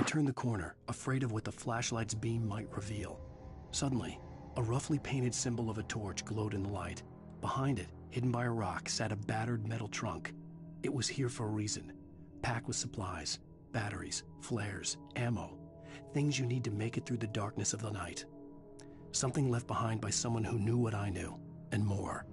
turned the corner, afraid of what the flashlight's beam might reveal. Suddenly, a roughly painted symbol of a torch glowed in the light. Behind it, hidden by a rock, sat a battered metal trunk. It was here for a reason, packed with supplies, batteries, flares, ammo, things you need to make it through the darkness of the night. Something left behind by someone who knew what I knew, and more.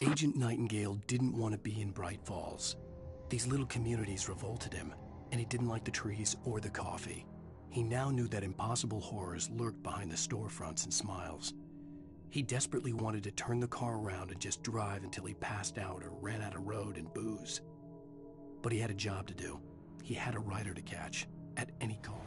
Agent Nightingale didn't want to be in Bright Falls. These little communities revolted him, and he didn't like the trees or the coffee. He now knew that impossible horrors lurked behind the storefronts and smiles. He desperately wanted to turn the car around and just drive until he passed out or ran out of road and booze. But he had a job to do. He had a rider to catch, at any cost.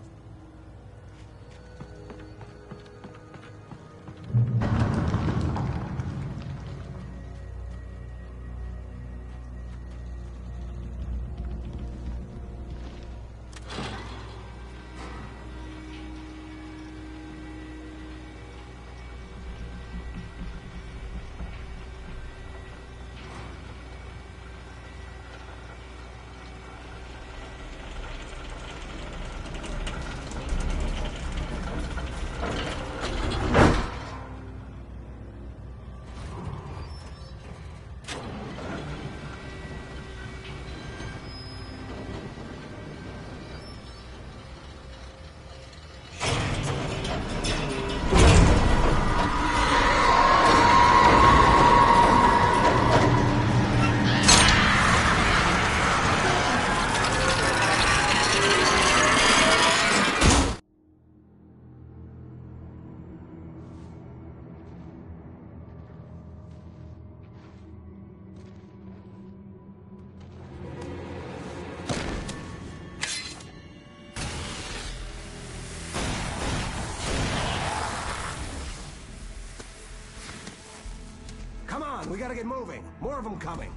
We gotta get moving. More of them coming.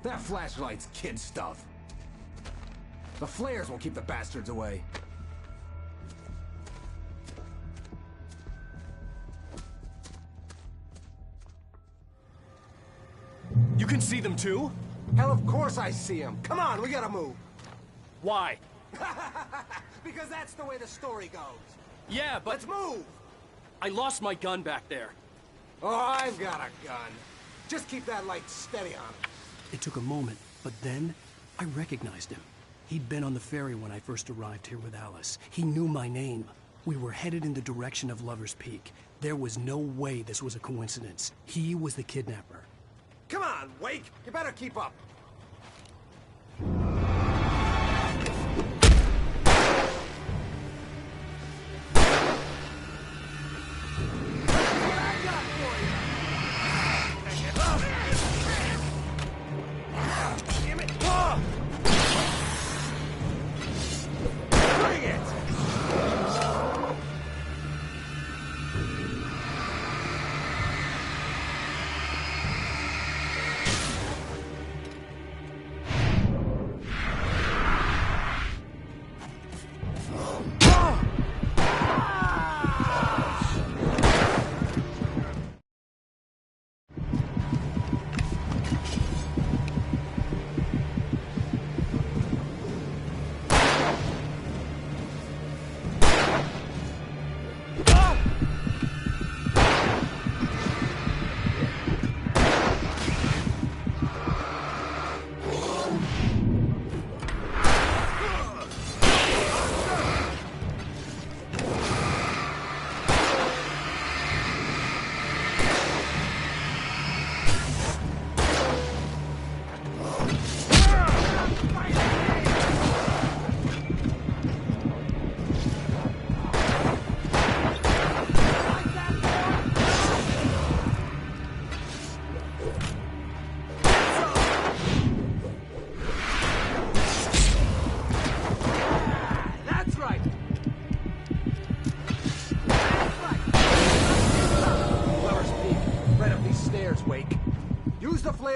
That flashlight's kid stuff. The flares will keep the bastards away. You can see them too? Hell, of course I see them. Come on, we gotta move. Why? Because that's the way the story goes. Yeah, but... Let's move! I lost my gun back there. Oh, I've got a gun. Just keep that light steady on it. It took a moment, but then I recognized him. He'd been on the ferry when I first arrived here with Alice. He knew my name. We were headed in the direction of Lover's Peak. There was no way this was a coincidence. He was the kidnapper. Come on, Wake! You better keep up.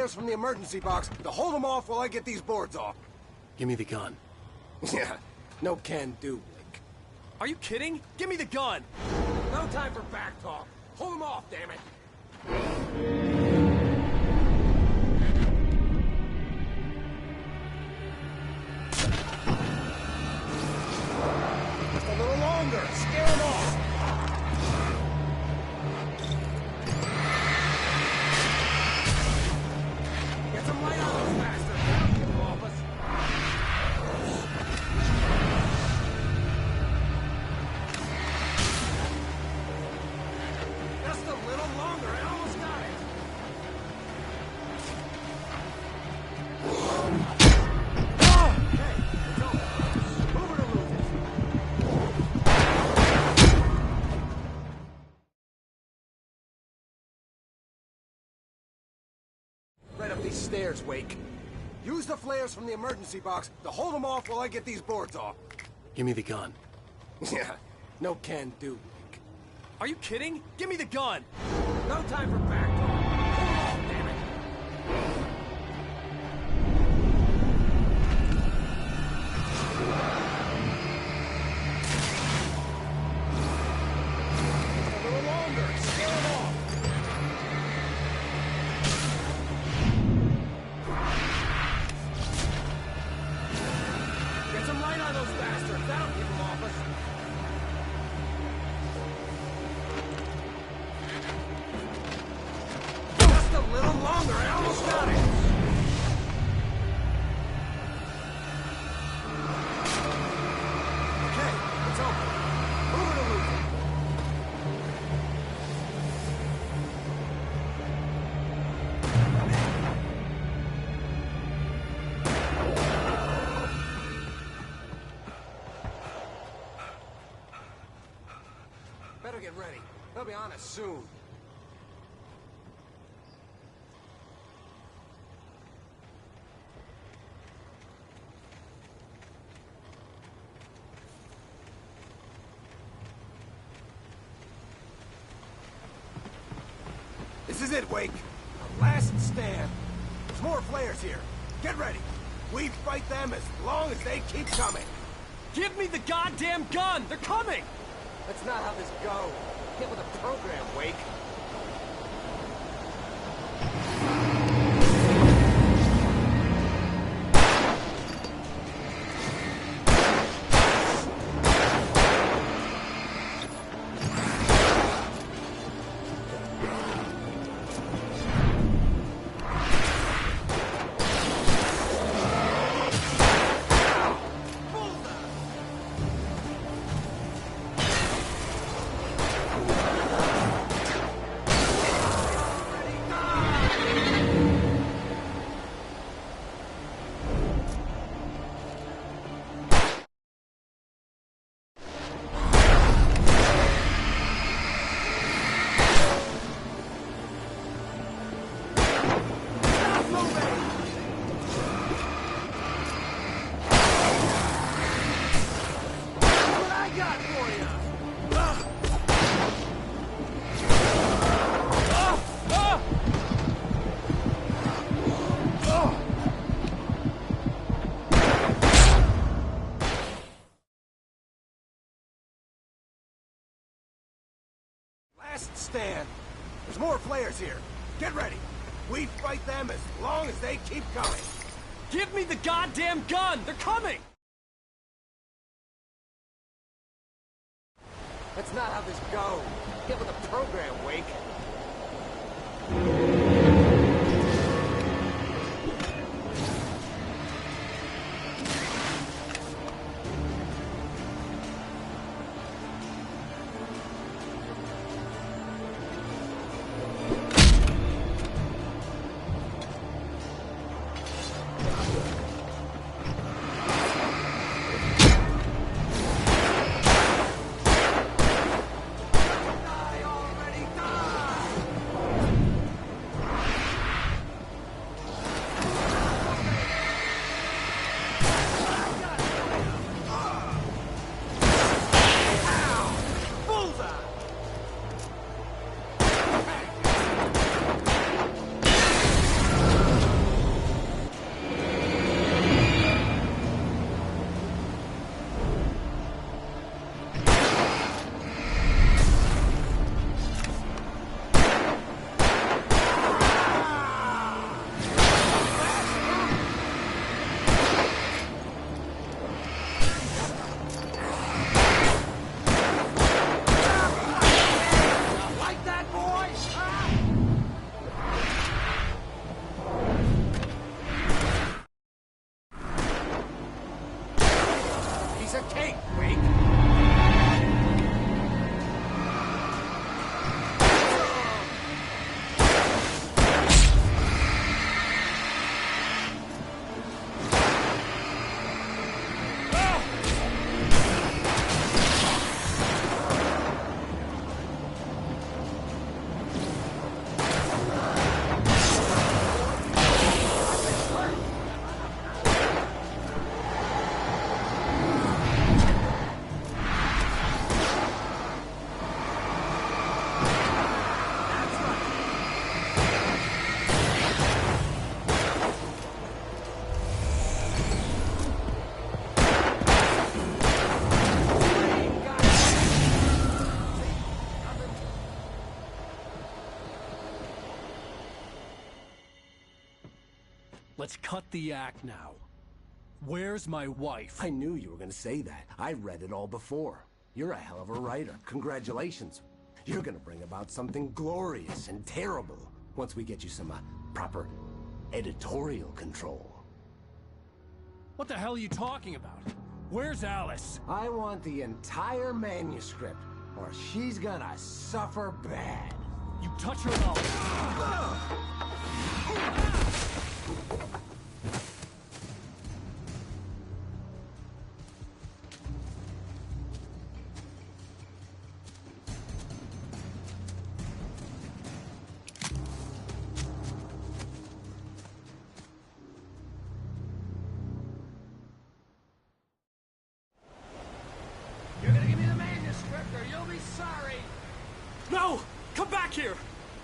From the emergency box to hold them off while I get these boards off. Give me the gun. Yeah, no can do, Blake. Are you kidding? Give me the gun! No time for back talk. Hold them off, damn it. Just a little longer. Scare them off. Get some light on those bastards. That'll keep them off us. Just a little longer. I almost got it. these stairs, Wake. Use the flares from the emergency box to hold them off while I get these boards off. Give me the gun. Yeah, no can do, Wake. Are you kidding? Give me the gun! No time for back talk. Hold on, damn it. A little longer. Scare it off. Get some light on those bastards. That'll keep them off us. Just a little longer. I almost got it. Okay, it's open. Move it or lose it. Better get ready. They'll be on us soon. This is it, Wake. Our last stand. There's more flares here. Get ready. We fight them as long as they keep coming. Give me the goddamn gun! They're coming! That's not how this goes. Get with the program, Wake. Last stand. There's more flares here. Get ready. We fight them as long as they keep coming. Give me the goddamn gun! They're coming! That's not how this goes. Get with the program, Wake. Die already, die! Let's cut the act now. Where's my wife? I knew you were gonna say that. I read it all before. You're a hell of a writer. Congratulations. You're gonna bring about something glorious and terrible once we get you some proper editorial control. What the hell are you talking about? Where's Alice? I want the entire manuscript, or she's gonna suffer bad. You touch her and I'll... You're gonna give me the manuscript, or you'll be sorry. No! Come back here!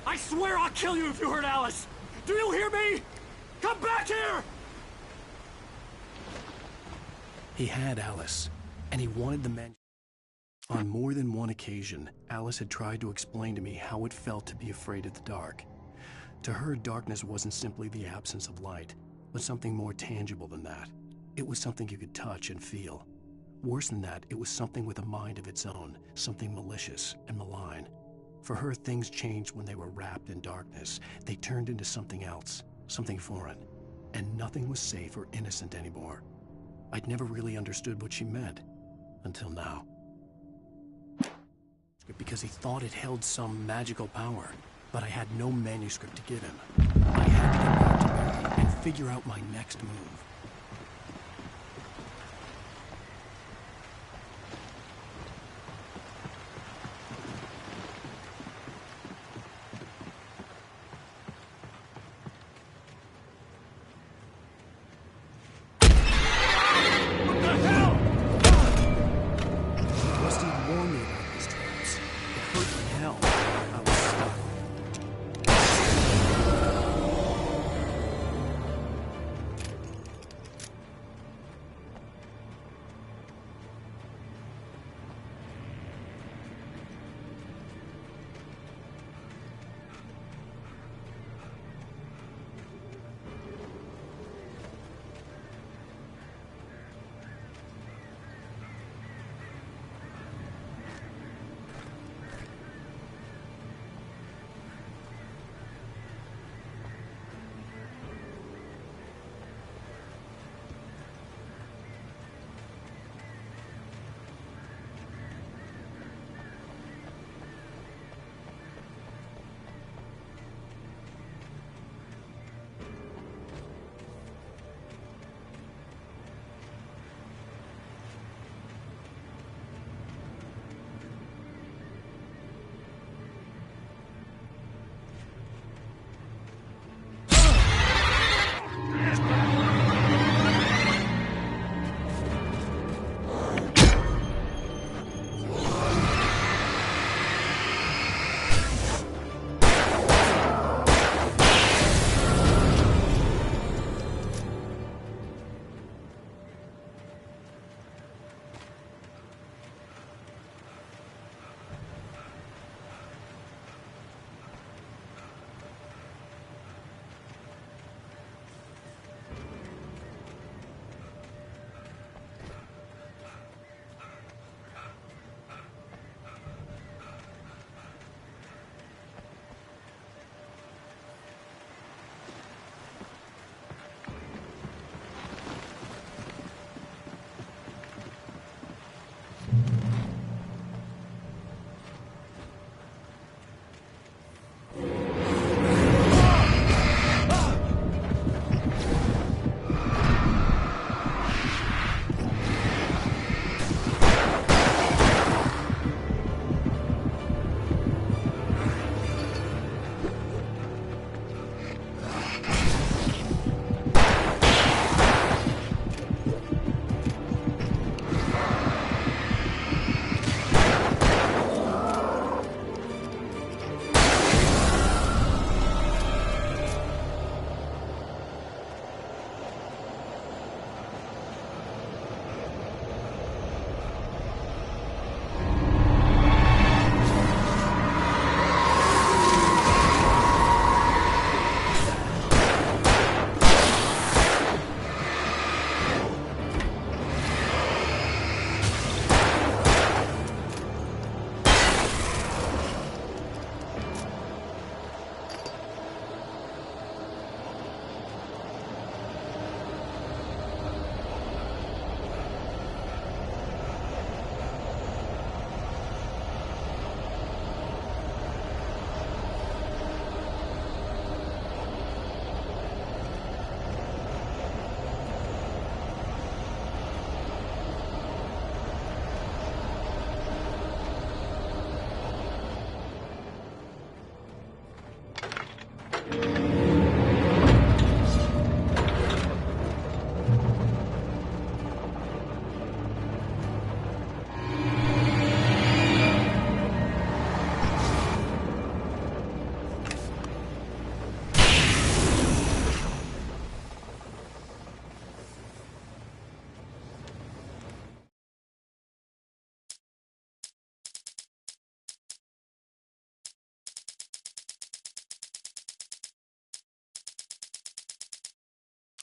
I swear I'll kill you if you hurt Alice! Do you hear me? Come back here! He had Alice, and he wanted the man. On more than one occasion, Alice had tried to explain to me how it felt to be afraid of the dark. To her, darkness wasn't simply the absence of light, but something more tangible than that. It was something you could touch and feel. Worse than that, it was something with a mind of its own, something malicious and malign. For her, things changed when they were wrapped in darkness. They turned into something else, something foreign, and nothing was safe or innocent anymore. I'd never really understood what she meant, until now. Because he thought it held some magical power, but I had no manuscript to give him. I had to get back to Barry and figure out my next move.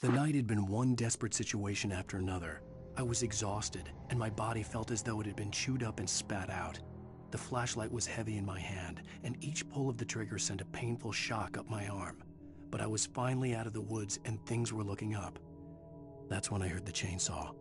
The night had been one desperate situation after another. I was exhausted, and my body felt as though it had been chewed up and spat out. The flashlight was heavy in my hand, and each pull of the trigger sent a painful shock up my arm. But I was finally out of the woods, and things were looking up. That's when I heard the chainsaw.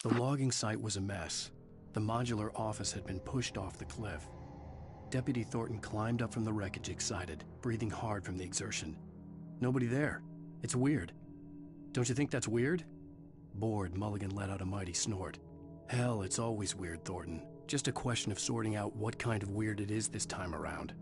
The logging site was a mess. The modular office had been pushed off the cliff. Deputy Thornton climbed up from the wreckage excited, breathing hard from the exertion. Nobody there. It's weird. Don't you think that's weird? Bored, Mulligan let out a mighty snort. Hell, it's always weird, Thornton. Just a question of sorting out what kind of weird it is this time around.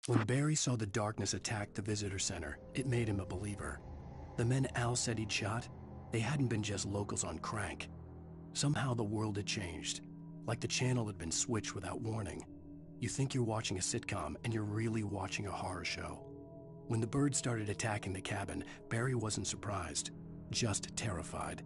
When Barry saw the darkness attack the visitor center, it made him a believer. The men Al said he'd shot, they hadn't been just locals on crank. Somehow the world had changed, like the channel had been switched without warning. You think you're watching a sitcom, and you're really watching a horror show. When the birds started attacking the cabin, Barry wasn't surprised, just terrified.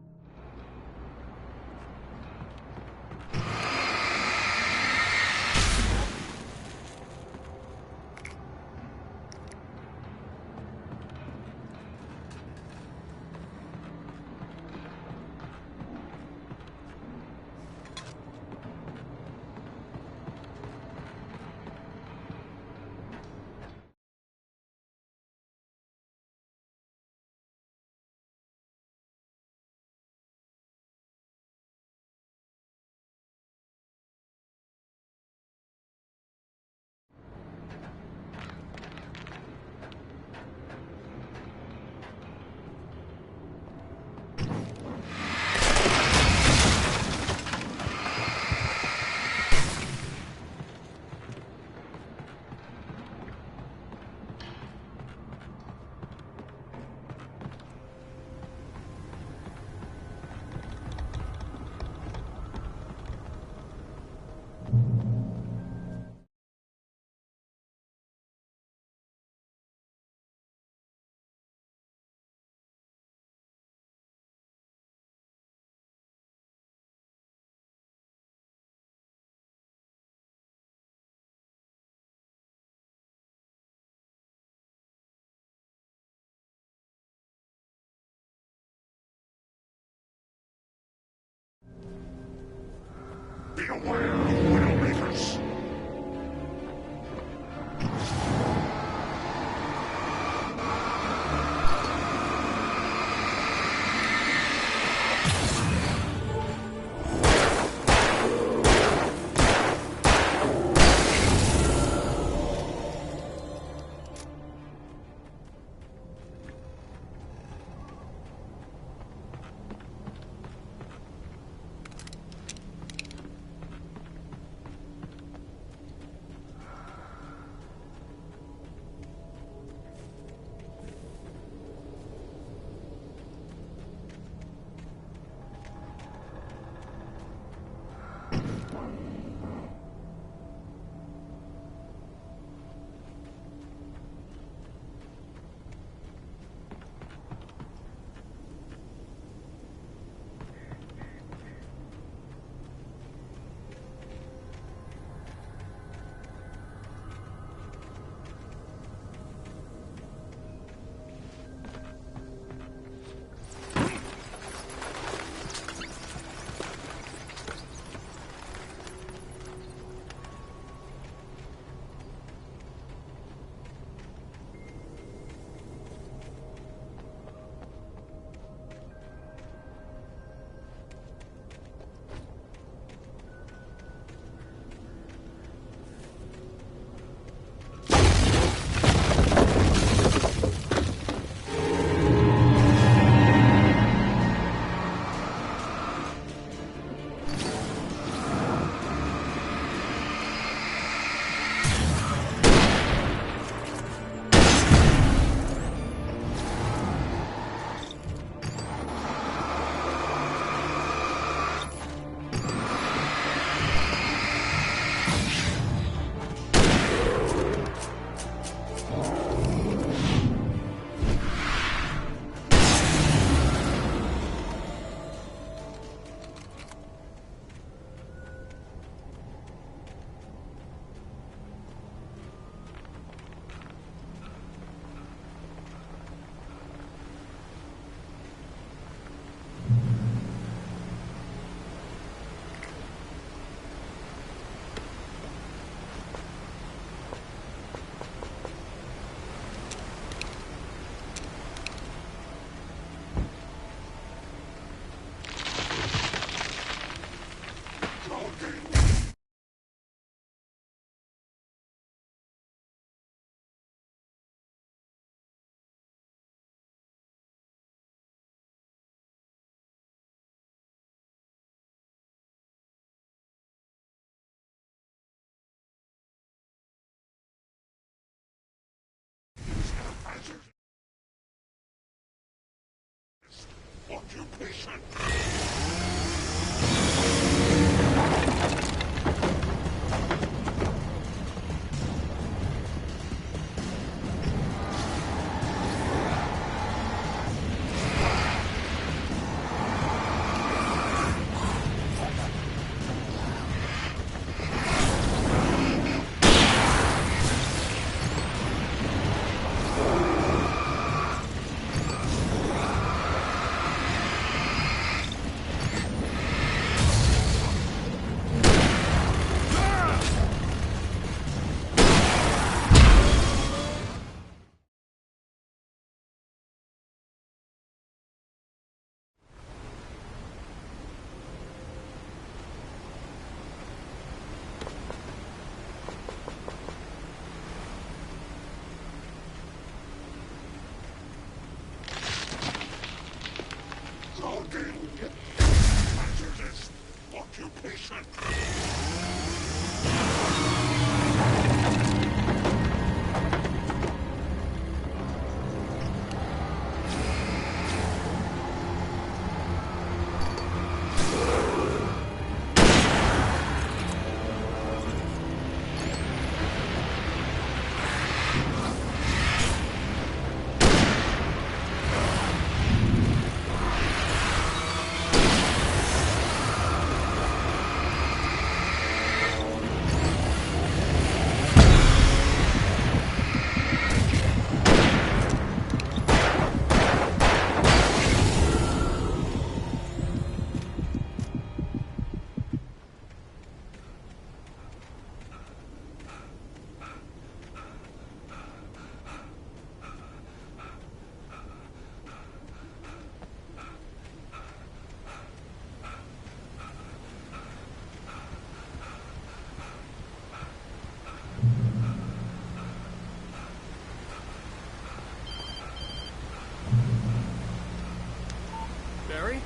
Be aware of Widowmakers! occupation. Hazardous occupation. Barry?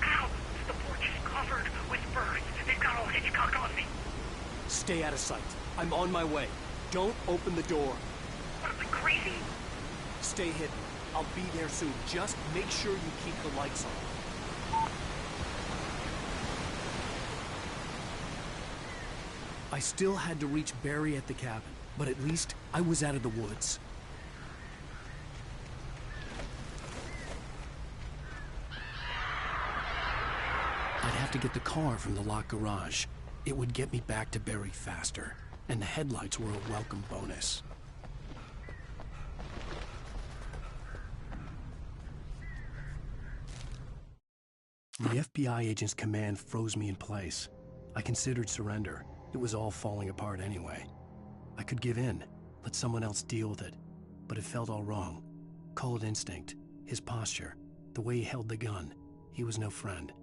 Ow! The porch is covered with birds. They've got old Hitchcock on me. Stay out of sight. I'm on my way. Don't open the door. What, am I crazy? Stay hidden. I'll be there soon. Just make sure you keep the lights on. I still had to reach Barry at the cabin, but at least I was out of the woods. I'd have to get the car from the locked garage. It would get me back to Barry faster, and the headlights were a welcome bonus. The FBI agent's command froze me in place. I considered surrender. It was all falling apart anyway. I could give in, let someone else deal with it, but it felt all wrong. Call it instinct, his posture, the way he held the gun. He was no friend.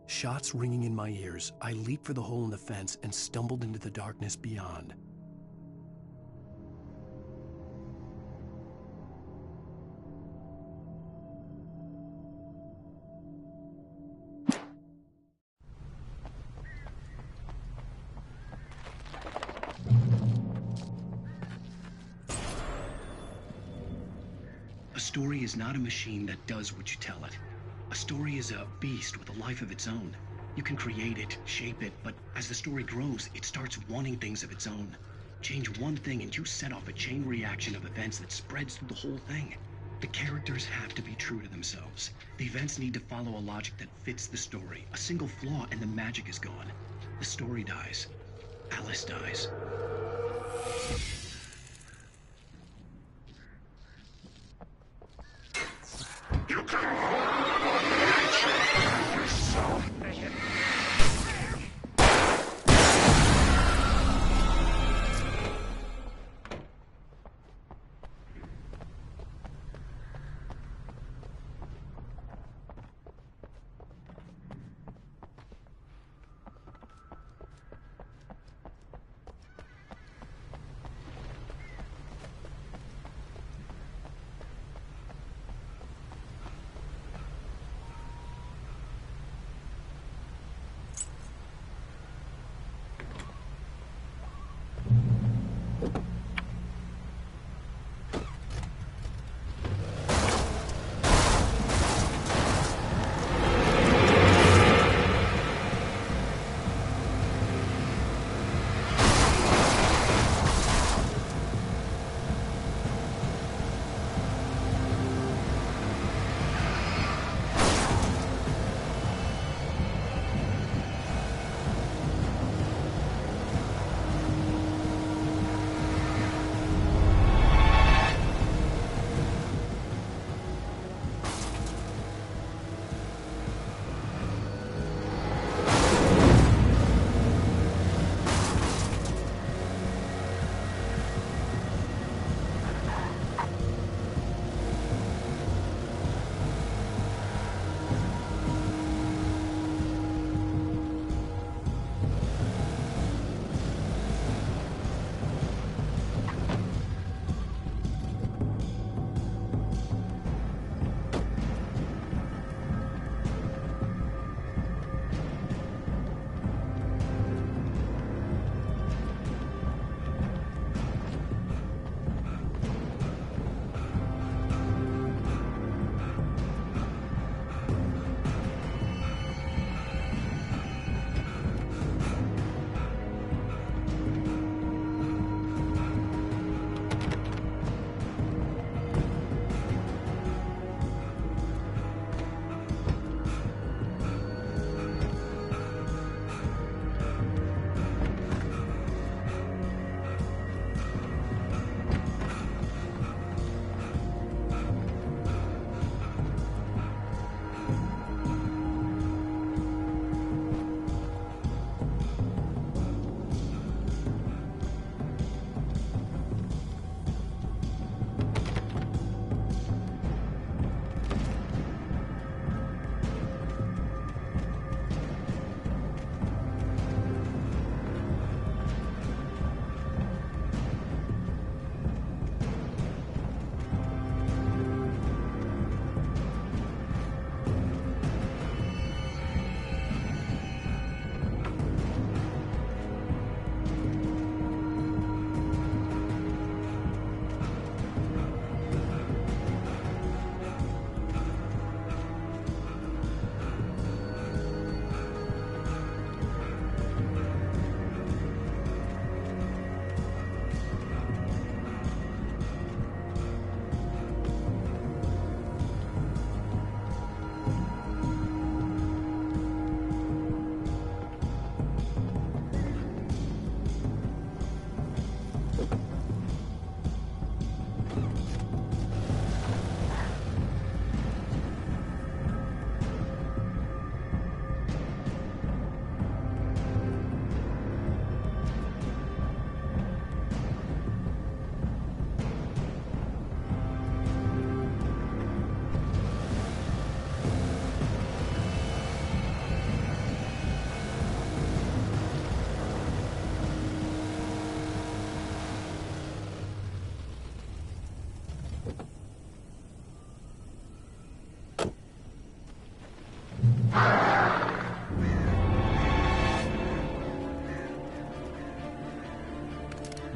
Shots ringing in my ears, I leaped for the hole in the fence and stumbled into the darkness beyond. A story is not a machine that does what you tell it. A story is a beast with a life of its own. You can create it, shape it, but as the story grows, it starts wanting things of its own. Change one thing and you set off a chain reaction of events that spreads through the whole thing. The characters have to be true to themselves. The events need to follow a logic that fits the story. A single flaw and the magic is gone. The story dies. Alice dies. You can yourself.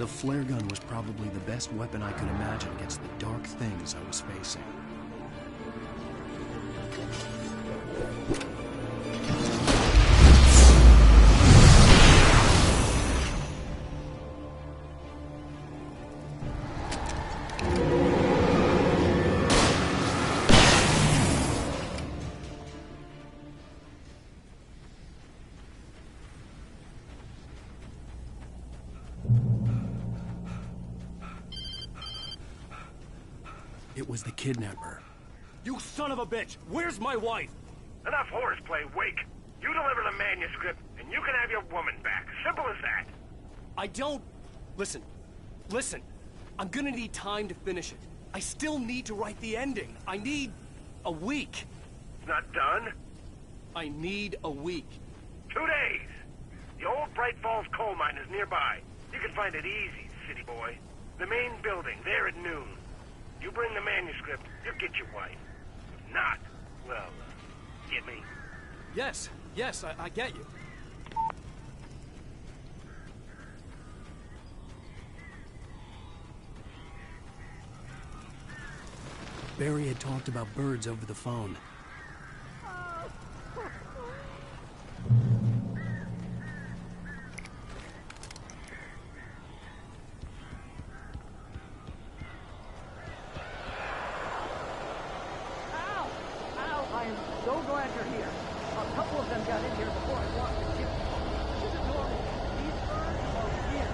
The flare gun was probably the best weapon I could imagine against the dark things I was facing. It was the kidnapper. You son of a bitch! Where's my wife? Enough horseplay, Wake. You deliver the manuscript, and you can have your woman back. Simple as that. I don't... Listen. I'm gonna need time to finish it. I still need to write the ending. I need... a week. It's not done. I need a week. 2 days. The old Bright Falls coal mine is nearby. You can find it easy, city boy. The main building, there at noon. You bring the manuscript, you'll get your wife. If not, well, get me. Yes, I get you. Barry had talked about birds over the phone. I am so glad you're here. A couple of them got in here before I walked the chip. This is adorable. These birds are weird.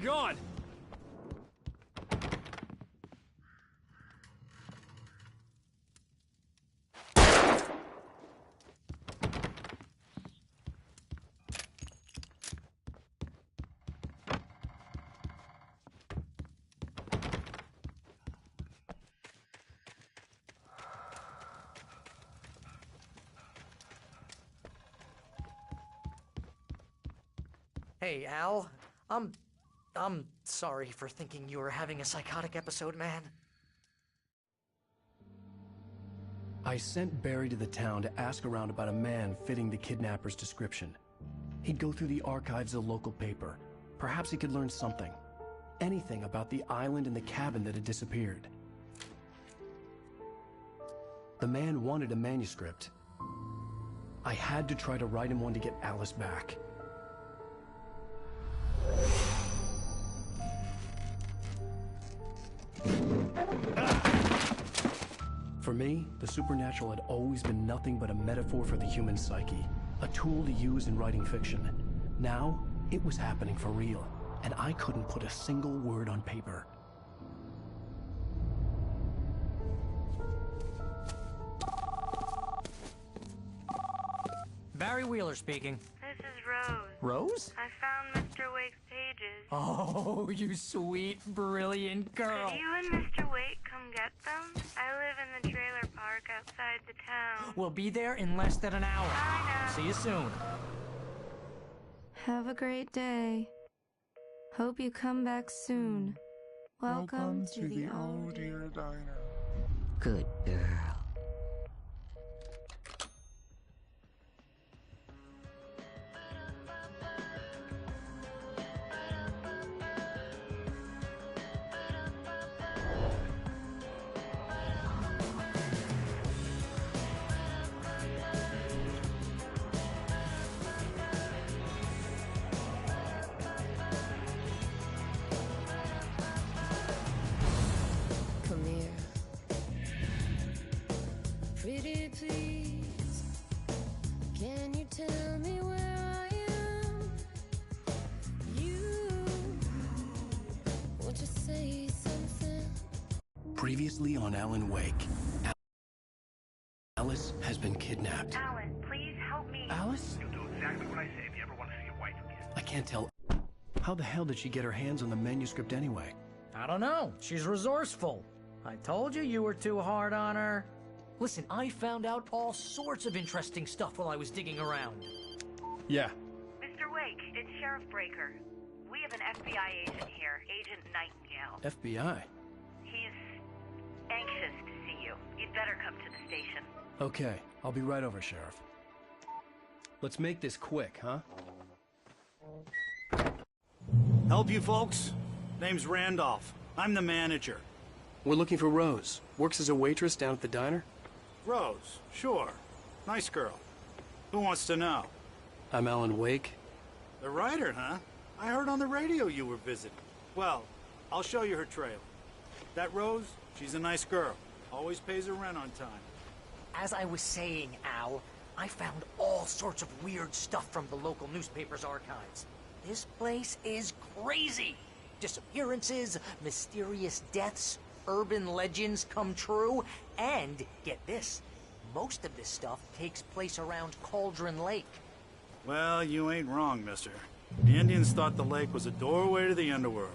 gone! Hey, Al. I'm sorry for thinking you were having a psychotic episode, man. I sent Barry to the town to ask around about a man fitting the kidnapper's description. He'd go through the archives of the local paper. Perhaps he could learn something. Anything about the island and the cabin that had disappeared. The man wanted a manuscript. I had to try to write him one to get Alice back. For me, the supernatural had always been nothing but a metaphor for the human psyche, a tool to use in writing fiction. Now, it was happening for real, and I couldn't put a single word on paper. Barry Wheeler speaking. This is Rose. Rose? I found Mr. Wake's pages. Oh, you sweet, brilliant girl. Could you and Mr. Wake come get them? I live in the trailer park outside the town. We'll be there in less than an hour. Bye now. See you soon. Have a great day. Hope you come back soon. Welcome to the Oh Dear Diner. Good girl. Come here. Pretty please, can you tell me where I am? You, won't you say something? Previously on Alan Wake, Alice has been kidnapped. Alan, please help me. Alice? You'll do exactly what I say if you ever want to see your wife again. I can't tell. How the hell did she get her hands on the manuscript anyway? I don't know. She's resourceful. I told you were too hard on her. Listen, I found out all sorts of interesting stuff while I was digging around. Yeah. Mr. Wake, it's Sheriff Breaker. We have an FBI agent here, Agent Nightingale. FBI? He's anxious to see you. You'd better come to the station. Okay, I'll be right over, Sheriff. Let's make this quick, huh? Help you folks? Name's Randolph. I'm the manager. We're looking for Rose. Works as a waitress down at the diner. Rose, sure. Nice girl. Who wants to know? I'm Alan Wake. The writer, huh? I heard on the radio you were visiting. Well, I'll show you her trailer. That Rose, she's a nice girl. Always pays her rent on time. As I was saying, Al, I found all sorts of weird stuff from the local newspaper's archives. This place is crazy. Disappearances, mysterious deaths, urban legends come true, and, get this, most of this stuff takes place around Cauldron Lake. Well, you ain't wrong, mister. The Indians thought the lake was a doorway to the underworld.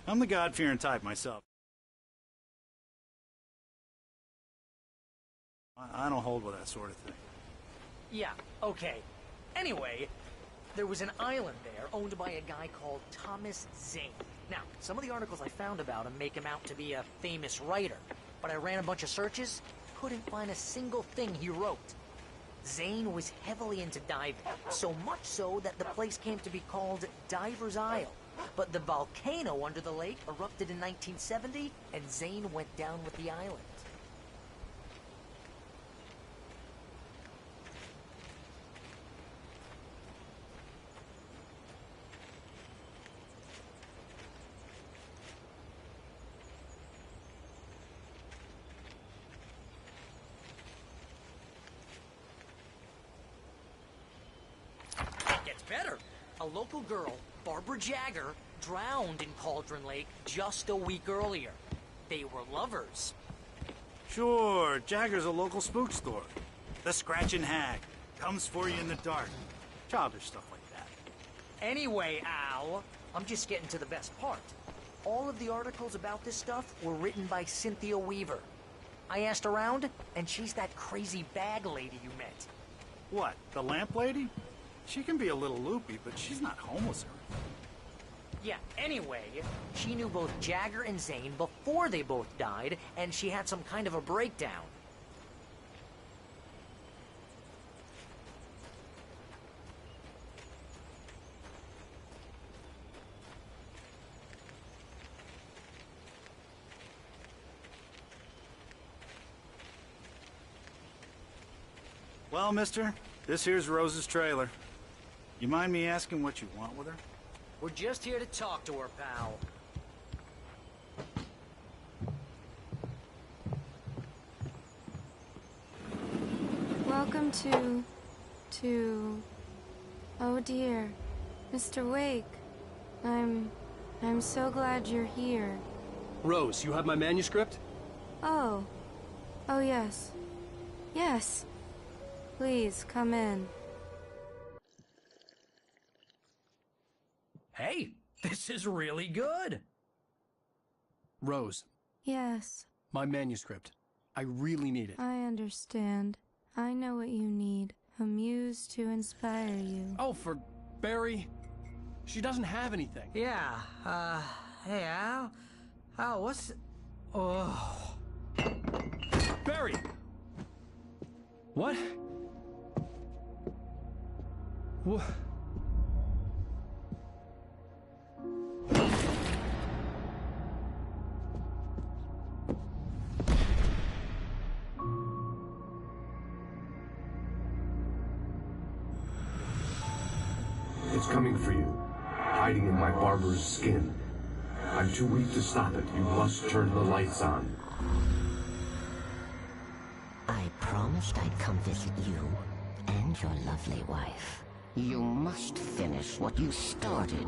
I'm the God-fearing type myself. I don't hold with that sort of thing. Yeah, okay. Anyway, there was an island there owned by a guy called Thomas Zane. Now, some of the articles I found about him make him out to be a famous writer, but I ran a bunch of searches, couldn't find a single thing he wrote. Zane was heavily into diving, so much so that the place came to be called Diver's Isle. But the volcano under the lake erupted in 1970, and Zane went down with the island. Gets better. A local girl, Barbara Jagger, drowned in Cauldron Lake just a week earlier. They were lovers. Sure, Jagger's a local spook store. The Scratching Hag. Comes for you in the dark. Childish stuff like that. Anyway, Al, I'm just getting to the best part. All of the articles about this stuff were written by Cynthia Weaver. I asked around, and she's that crazy bag lady you met. What, the lamp lady? She can be a little loopy, but she's not homeless or anything. Yeah, anyway, she knew both Jagger and Zane before they both died, and she had some kind of a breakdown. Well, mister, This here's Rose's trailer. You mind me asking what you want with her? We're just here to talk to her, pal. Welcome to... Oh dear, Mr. Wake. I'm so glad you're here. Rose, you have my manuscript? Oh. Oh yes. Yes. Please, come in. Hey, this is really good. Rose. Yes. My manuscript. I really need it. I understand. I know what you need. A muse to inspire you. Oh, for Barry? She doesn't have anything. Yeah, hey, Al? Al, what's... Oh... Barry! What? What? It's coming for you, hiding in my barber's skin. I'm too weak to stop it. You must turn the lights on. I promised I'd come visit you and your lovely wife. You must finish what you started.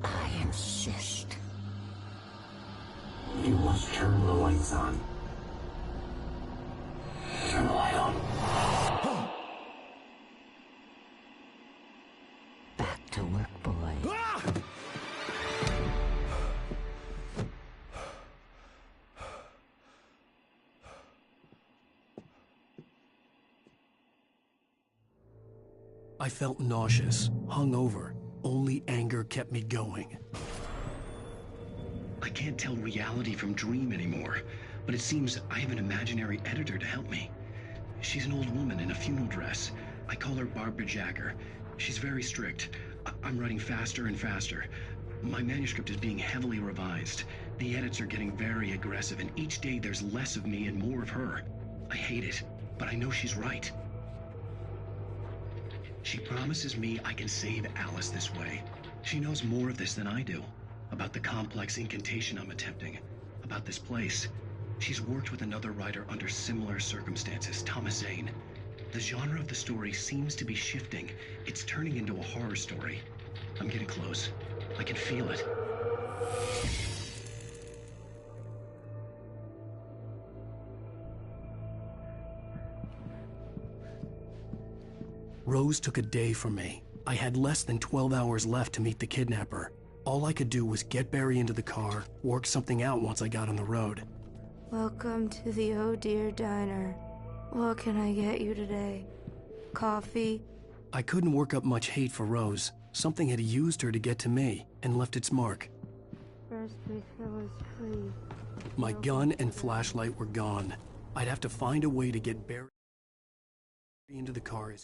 I insist. You must turn the lights on. Turn the light on. Back to work, boy. I felt nauseous, hungover. Only anger kept me going. I can't tell reality from dream anymore, but it seems I have an imaginary editor to help me. She's an old woman in a funeral dress. I call her Barbara Jagger. She's very strict. I'm writing faster and faster. My manuscript is being heavily revised. The edits are getting very aggressive, and each day there's less of me and more of her. I hate it, but I know she's right. She promises me I can save Alice this way. She knows more of this than I do. About the complex incantation I'm attempting. About this place. She's worked with another writer under similar circumstances, Thomas Zane. The genre of the story seems to be shifting. It's turning into a horror story. I'm getting close. I can feel it. Rose took a day from me. I had less than 12 hours left to meet the kidnapper. All I could do was get Barry into the car, work something out once I got on the road. Welcome to the Oh Dear Diner. What can I get you today? Coffee? I couldn't work up much hate for Rose. Something had used her to get to me and left its mark. First refill is free. My gun and flashlight were gone. I'd have to find a way to get Barry into the car.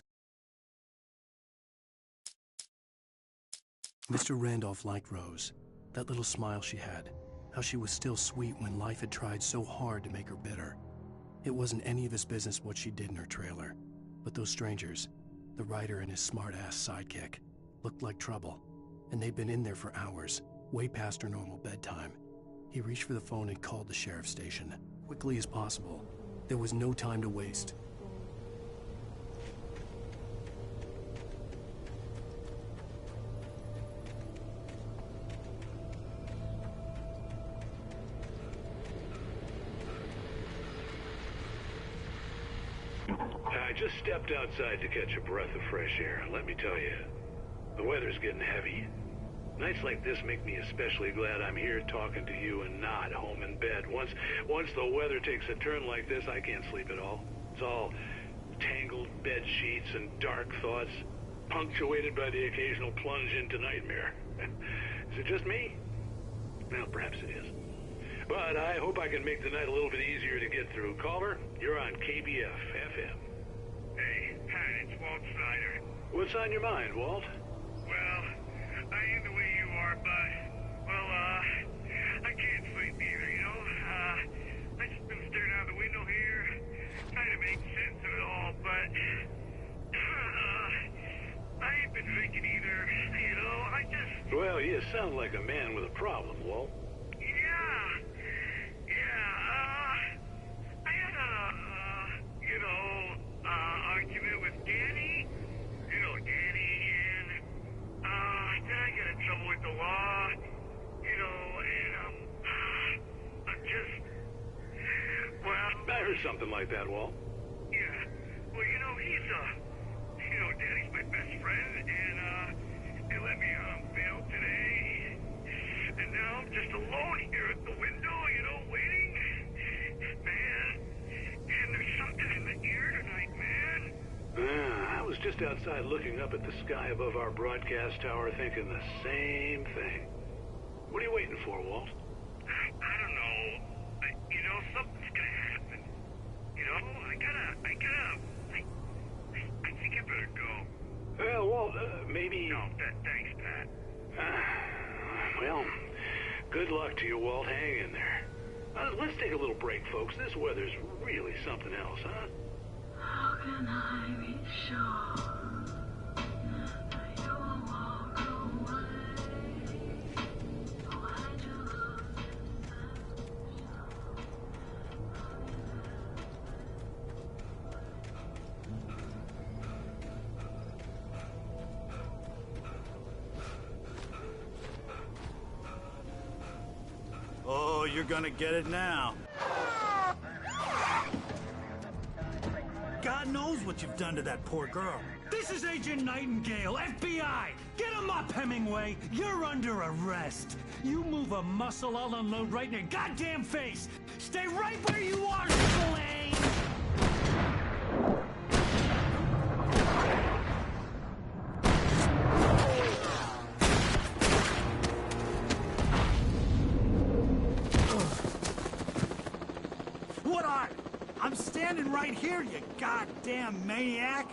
Mr. Randolph liked Rose. That little smile she had. How she was still sweet when life had tried so hard to make her bitter. It wasn't any of his business what she did in her trailer. But those strangers, the writer and his smart-ass sidekick, looked like trouble. And they'd been in there for hours, way past her normal bedtime. He reached for the phone and called the sheriff's station. Quickly as possible. There was no time to waste. I just stepped outside to catch a breath of fresh air. Let me tell you, the weather's getting heavy. Nights like this make me especially glad I'm here talking to you and not home in bed. Once the weather takes a turn like this, I can't sleep at all. It's all tangled bed sheets and dark thoughts, punctuated by the occasional plunge into nightmare. Is it just me? Well, perhaps it is. But I hope I can make the night a little bit easier to get through. Caller, you're on KBF FM. Hey, Pat, it's Walt Snyder. What's on your mind, Walt? Well, I ain't the way you are, but, well, I can't sleep either, you know? I just been staring out the window here, trying to make sense of it all, but sound like a man with a problem, Walt. I had a, argument with Danny. You know Danny, and, then I get in trouble with the law, and, I'm just, well... I heard something like that, Walt. Yeah, well, he's, Danny's my best friend, and, they let me, bail today, and now I'm just alone here at the window, waiting. Man, and there's something in the air tonight, man. I was just outside looking up at the sky above our broadcast tower thinking the same thing. What are you waiting for, Walt? I don't know. Something's gonna happen. I think I better go. Well, Walt, maybe... No, thanks, Pat. Well, good luck to you, Walt. Hang in there. Let's take a little break, folks. This weather's really something else, huh? How can I be sure that you will walk away? Why do Oh, you're gonna get it now. God knows what you've done to that poor girl. This is Agent Nightingale, FBI! Get him up, Hemingway! You're under arrest! You move a muscle, I'll unload right in your goddamn face! Stay right where you are, Spillane! What are? I'm standing right here, you goddamn maniac!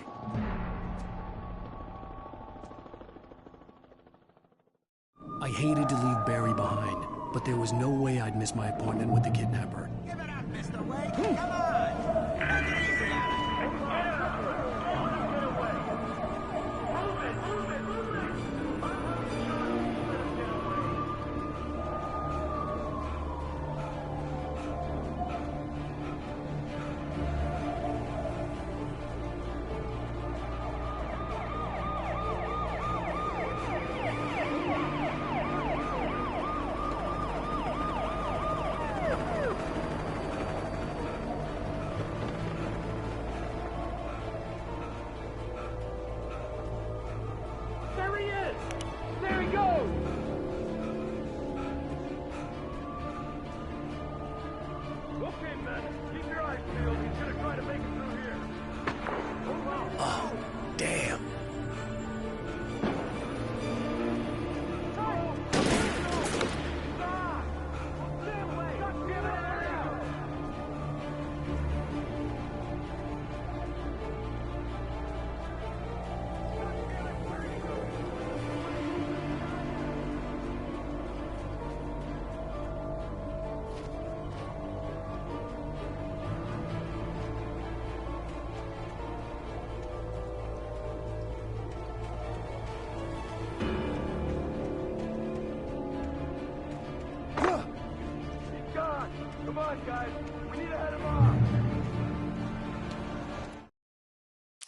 I hated to leave Barry behind, but there was no way I'd miss my appointment with the kidnapper. Give it up, Mr. Wade. Come on. Take it easy, There he is! There he goes! Okay, men, keep your eyes peeled. He's gonna try to make it through here. Oh, damn. Come on, guys. We need to head him off.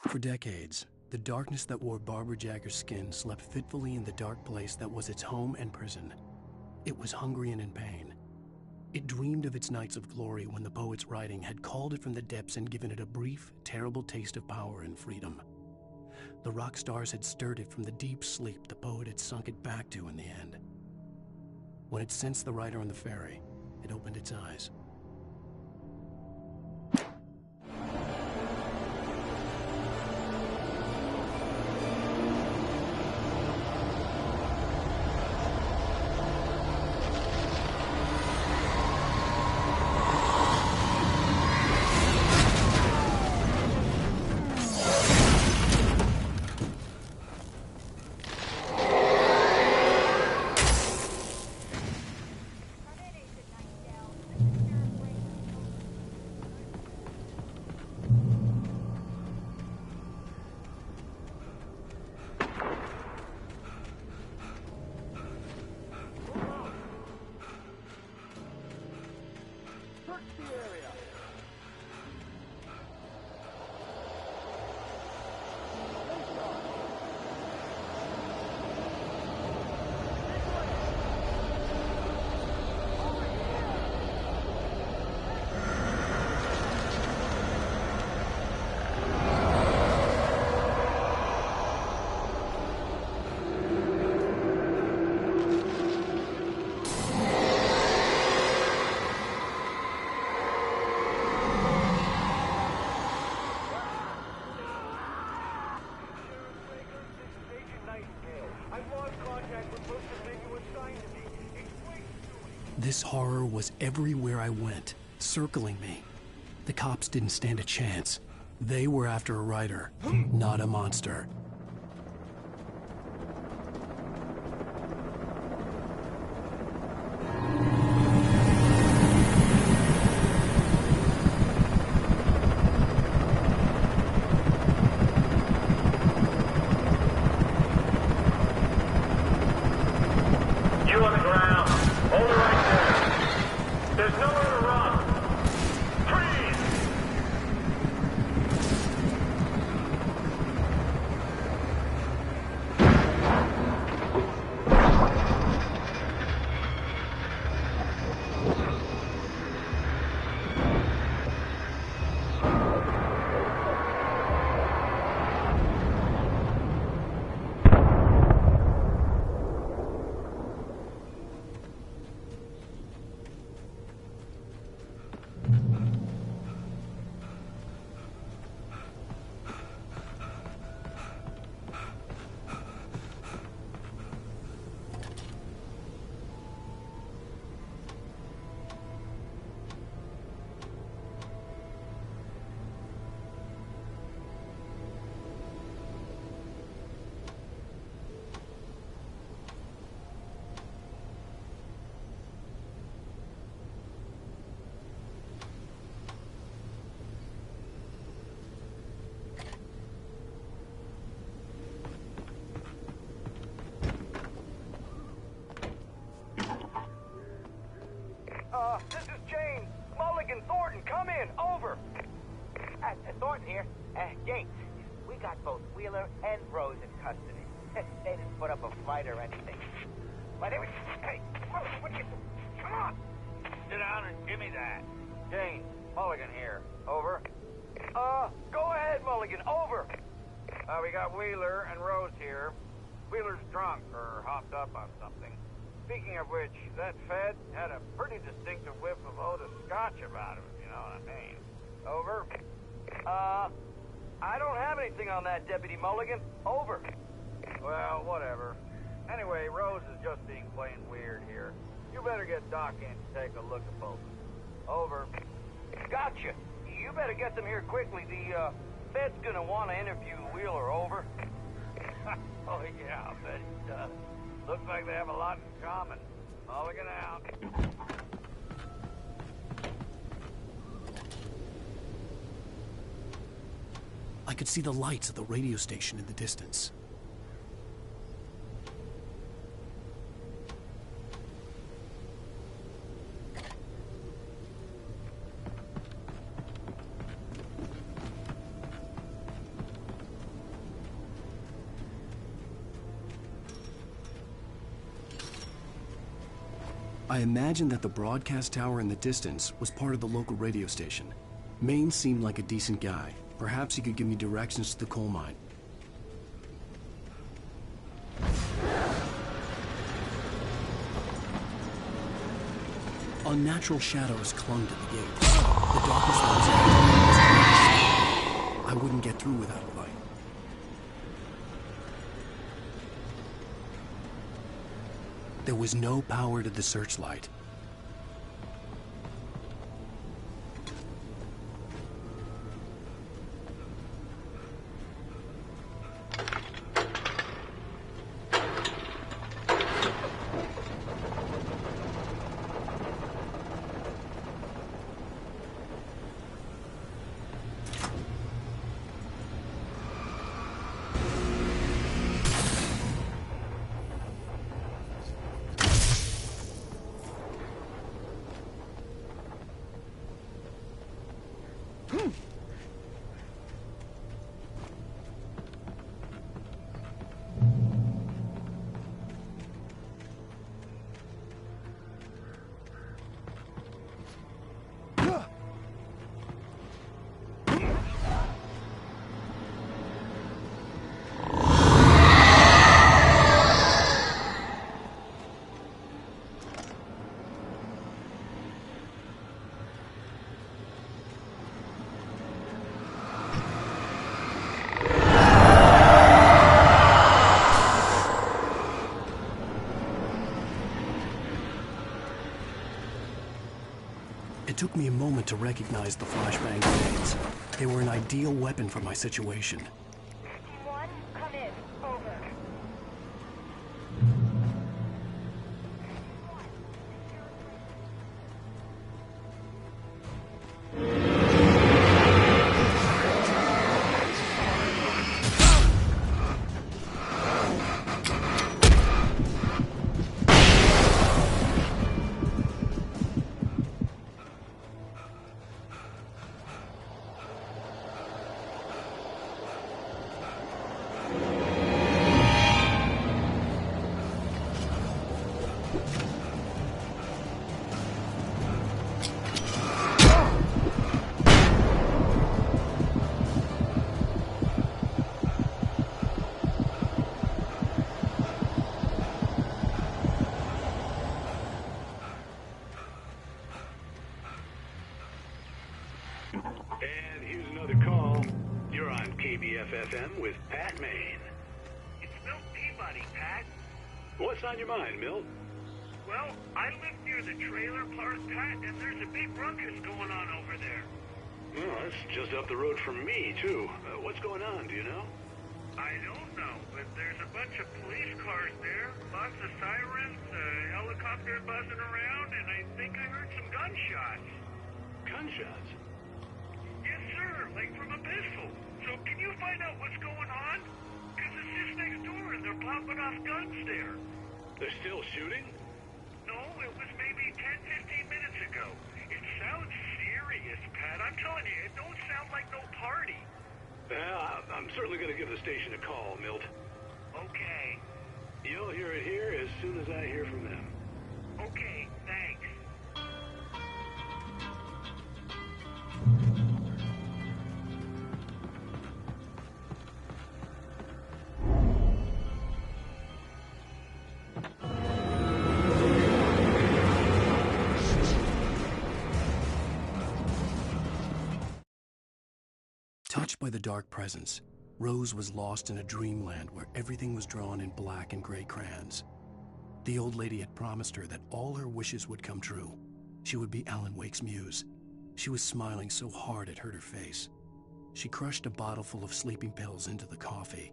For decades, the darkness that wore Barbara Jagger's skin slept fitfully in the dark place that was its home and prison. It was hungry and in pain. It dreamed of its nights of glory when the poet's writing had called it from the depths and given it a brief, terrible taste of power and freedom. The rock stars had stirred it from the deep sleep the poet had sunk it back to in the end. When it sensed the writer on the ferry, it opened its eyes. This horror was everywhere I went, circling me. The cops didn't stand a chance. They were after a writer, not a monster. This is James. Mulligan, Thornton, come in. Over. Thornton here. James, we got both Wheeler and Rose in custody. They didn't put up a fight or anything. But hey, what you... Come on. Sit down and give me that. James, Mulligan here. Over. Go ahead, Mulligan. Over. We got Wheeler and Rose here. Wheeler's drunk or hopped up on something. Speaking of which, that Fed had a pretty distinctive whiff of Otis Scotch about him, if you know what I mean. Over. I don't have anything on that, Deputy Mulligan. Over. Well, whatever. Anyway, Rose is just being plain weird here. You better get Doc in to take a look at both of them. Over. Gotcha. You better get them here quickly. The, Fed's gonna want to interview Wheeler. Over. Oh, yeah, I bet he does. Looks like they have a lot in common. Mulligan out. I could see the lights of the radio station in the distance. I imagined that the broadcast tower in the distance was part of the local radio station. Maine seemed like a decent guy. Perhaps he could give me directions to the coal mine. Unnatural shadows clung to the gate. The darkness was I wouldn't get through without a light. There was no power to the searchlight. It took me a moment to recognize the flashbang grenades. They were an ideal weapon for my situation. Team 1, come in. Over. And here's another call. You're on KBF-FM with Pat Maine. It's Milt Peabody, Pat. What's on your mind, Milt? Well, I live near the trailer park, Pat, and there's a big ruckus going on over there. Well, that's just up the road from me, too. What's going on, do you know? I don't know, but there's a bunch of police cars there, lots of sirens, helicopters buzzing around, and I think I heard some gunshots. Gunshots? Yes, sir, like from a pistol. So can you find out what's going on? Because it's just next door and they're popping off guns there. They're still shooting? No, it was maybe 10, 15 minutes ago. It sounds serious, Pat. I'm telling you, it don't sound like no party. Well, I'm certainly going to give the station a call, Milt. Okay. You'll hear it here as soon as I hear from them. Okay, thanks. Touched by the dark presence, Rose was lost in a dreamland where everything was drawn in black and gray crayons. The old lady had promised her that all her wishes would come true. She would be Alan Wake's muse. She was smiling so hard it hurt her face. She crushed a bottle full of sleeping pills into the coffee.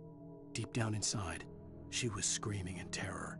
Deep down inside, she was screaming in terror.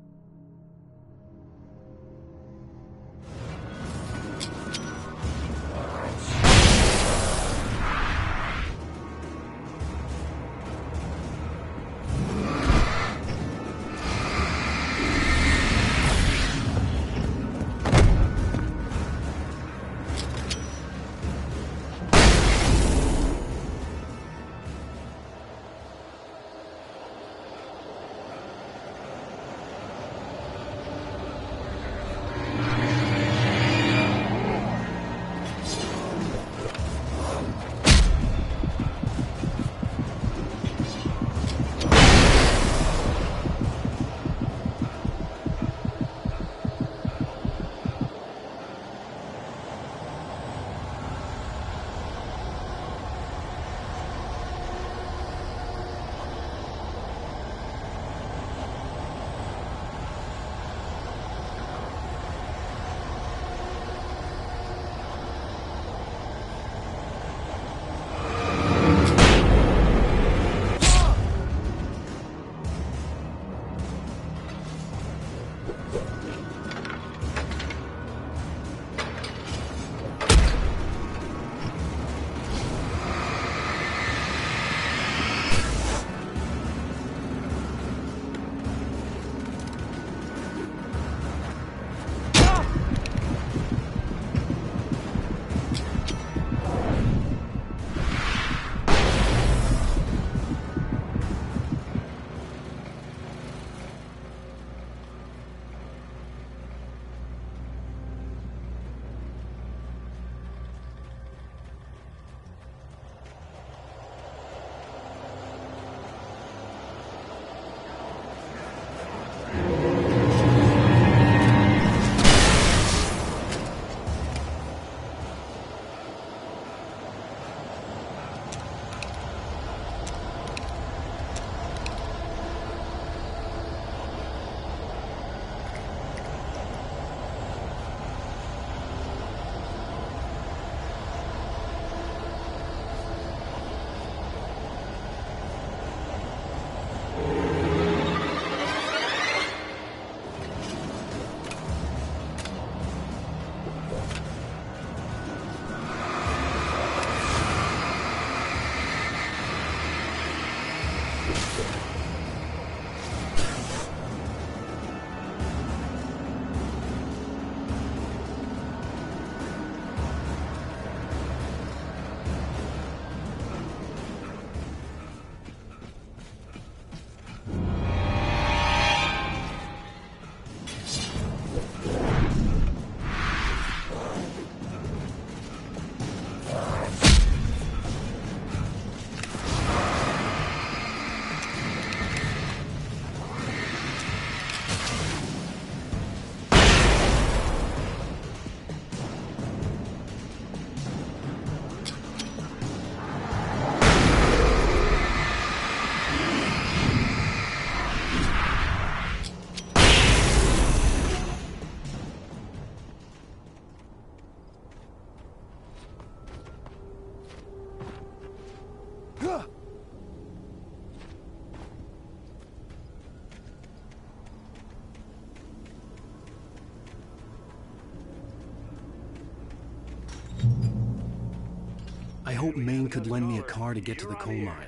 I hoped Maine could lend me a car to get to the coal mine.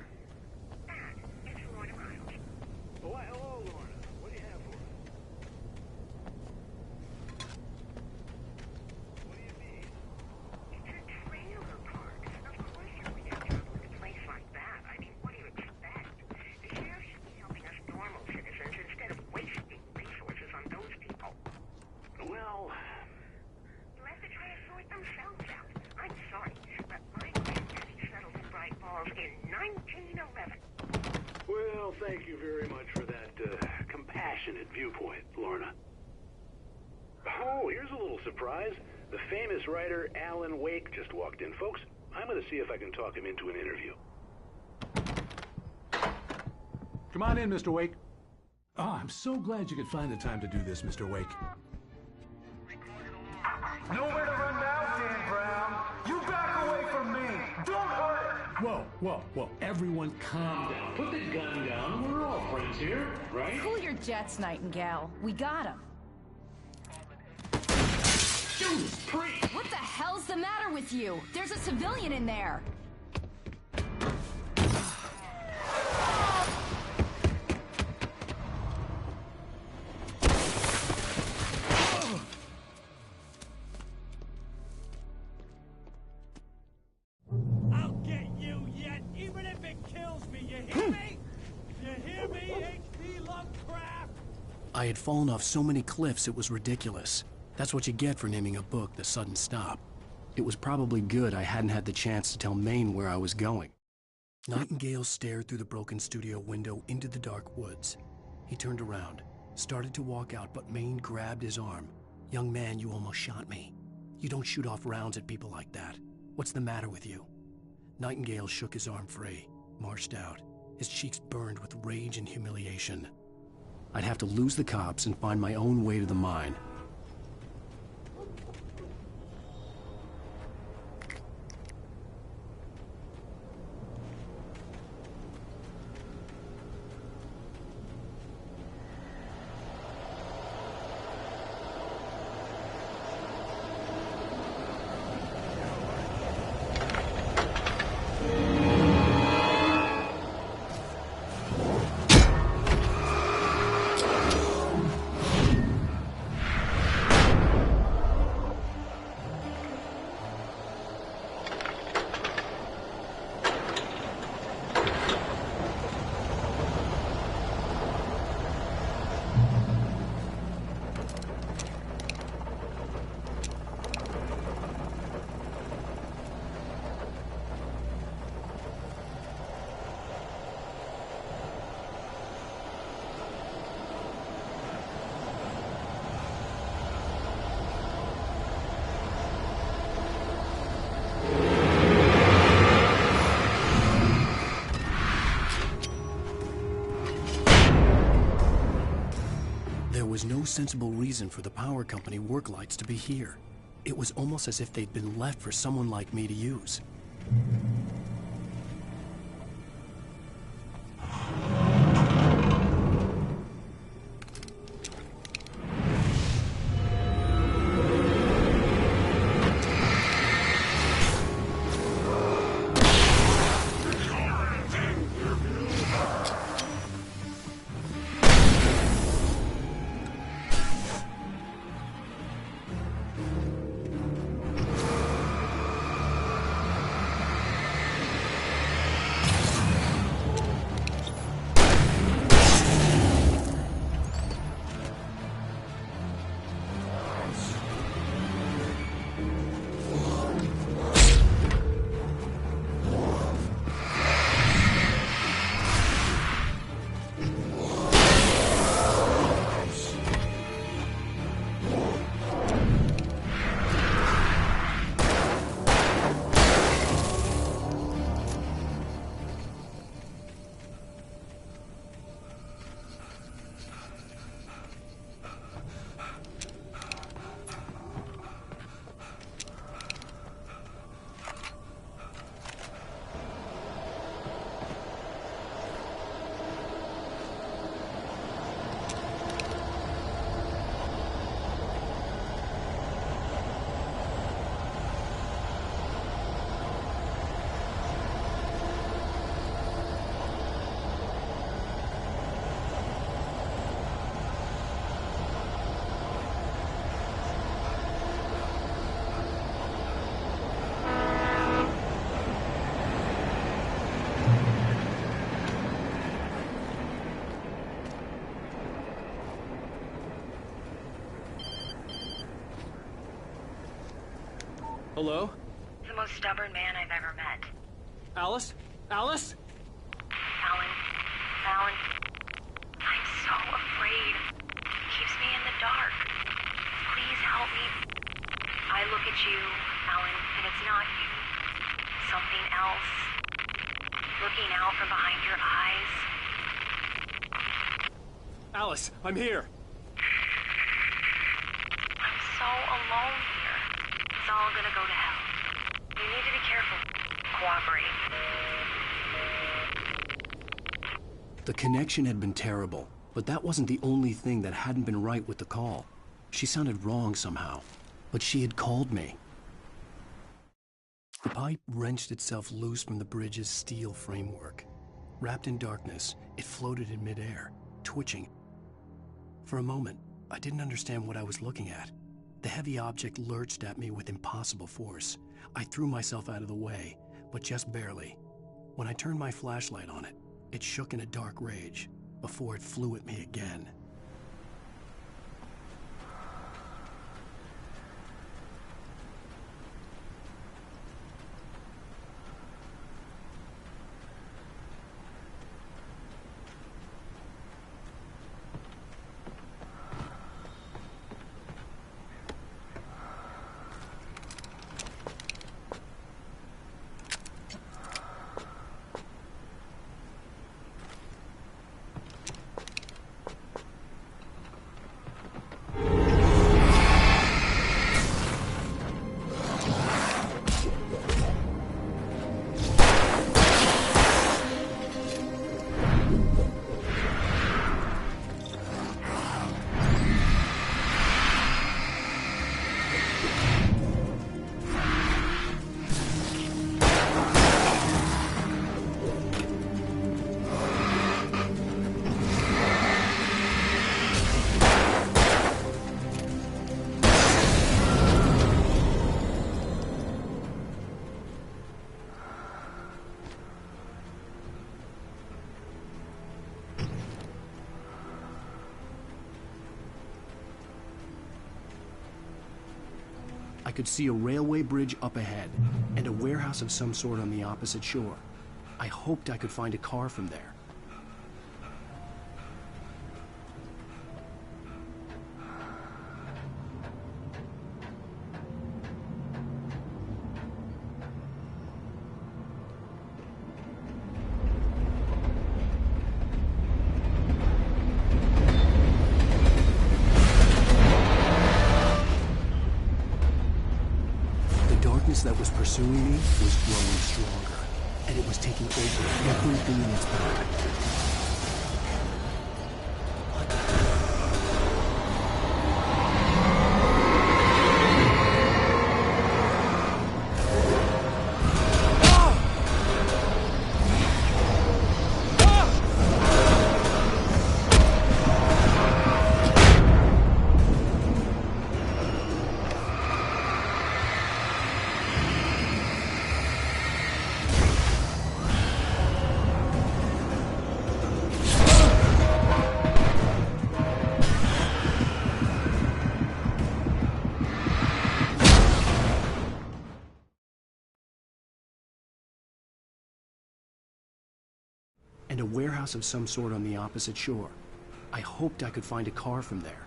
Well, thank you very much for that compassionate viewpoint, Lorna. Oh, here's a little surprise. The famous writer Alan Wake just walked in. Folks, I'm going to see if I can talk him into an interview. Come on in, Mr. Wake. Oh, I'm so glad you could find the time to do this, Mr. Wake. Nowhere to run now, Dan Brown. You back away from me. Don't hurt. Whoa. Everyone calm down. Put the gun down. We're all friends here, right? Cool your jets, Nightingale. We got him. Judas Priest! What the hell's the matter with you? There's a civilian in there. I'll get you yet, even if it kills me. You hear me? You hear me, H.P. Lovecraft? I had fallen off so many cliffs it was ridiculous. That's what you get for naming a book The Sudden Stop. It was probably good I hadn't had the chance to tell Maine where I was going. Nightingale stared through the broken studio window into the dark woods. He turned around, started to walk out, but Maine grabbed his arm. "Young man, you almost shot me. You don't shoot off rounds at people like that. What's the matter with you?" Nightingale shook his arm free, marched out. His cheeks burned with rage and humiliation. I'd have to lose the cops and find my own way to the mine. There was no sensible reason for the power company work lights to be here. It was almost as if they'd been left for someone like me to use. Hello? The most stubborn man I've ever met. Alice? Alice? Alan, I'm so afraid. It keeps me in the dark. Please help me. I look at you, Alan, and it's not you. Something else. Looking out from behind your eyes. Alice, I'm here. I'm so alone here. It's all gonna go to hell. You need to be careful. Cooperate. The connection had been terrible, but that wasn't the only thing that hadn't been right with the call. She sounded wrong somehow, but she had called me. The pipe wrenched itself loose from the bridge's steel framework. Wrapped in darkness, it floated in midair, twitching. For a moment, I didn't understand what I was looking at. The heavy object lurched at me with impossible force. I threw myself out of the way, but just barely. When I turned my flashlight on it, it shook in a dark rage before it flew at me again. I could see a railway bridge up ahead, and a warehouse of some sort on the opposite shore. I hoped I could find a car from there. That was pursuing me was growing stronger, and it was taking over everything in its path. And a warehouse of some sort on the opposite shore. I hoped I could find a car from there.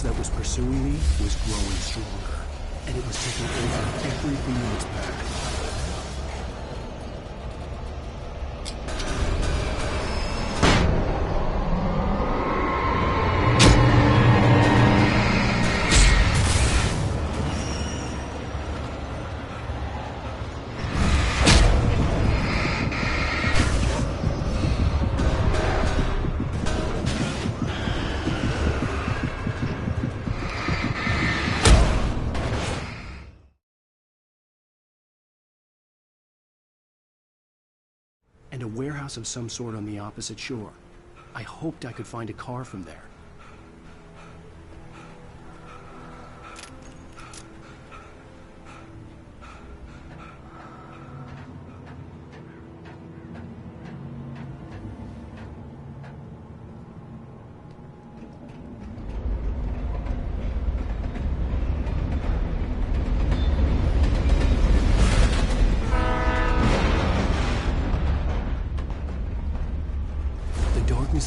That was pursuing me was growing stronger, and it was taking over everything in its path. and a warehouse of some sort on the opposite shore. I hoped I could find a car from there.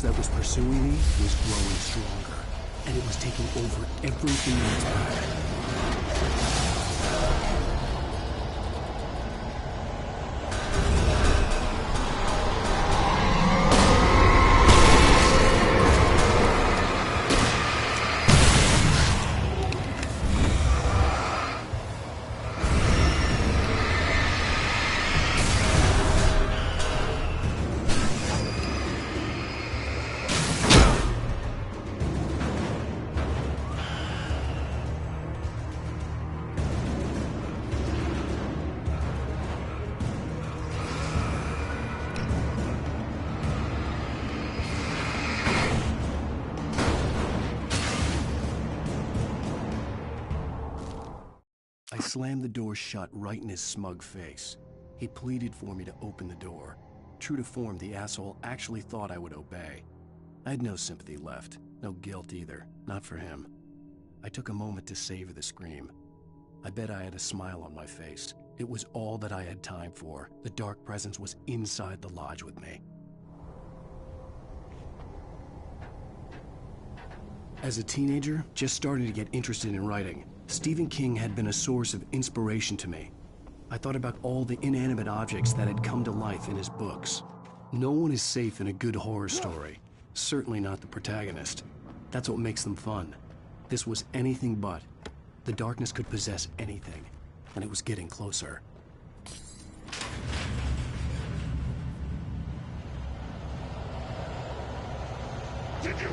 That was pursuing me was growing stronger, and it was taking over everything in its path. I slammed the door shut right in his smug face. He pleaded for me to open the door. True to form, the asshole actually thought I would obey. I had no sympathy left, no guilt either, not for him. I took a moment to savor the scream. I bet I had a smile on my face. It was all that I had time for. The dark presence was inside the lodge with me. As a teenager, just starting to get interested in writing, Stephen King had been a source of inspiration to me. I thought about all the inanimate objects that had come to life in his books. No one is safe in a good horror story. Certainly not the protagonist. That's what makes them fun. This was anything but. The darkness could possess anything, and it was getting closer. Did you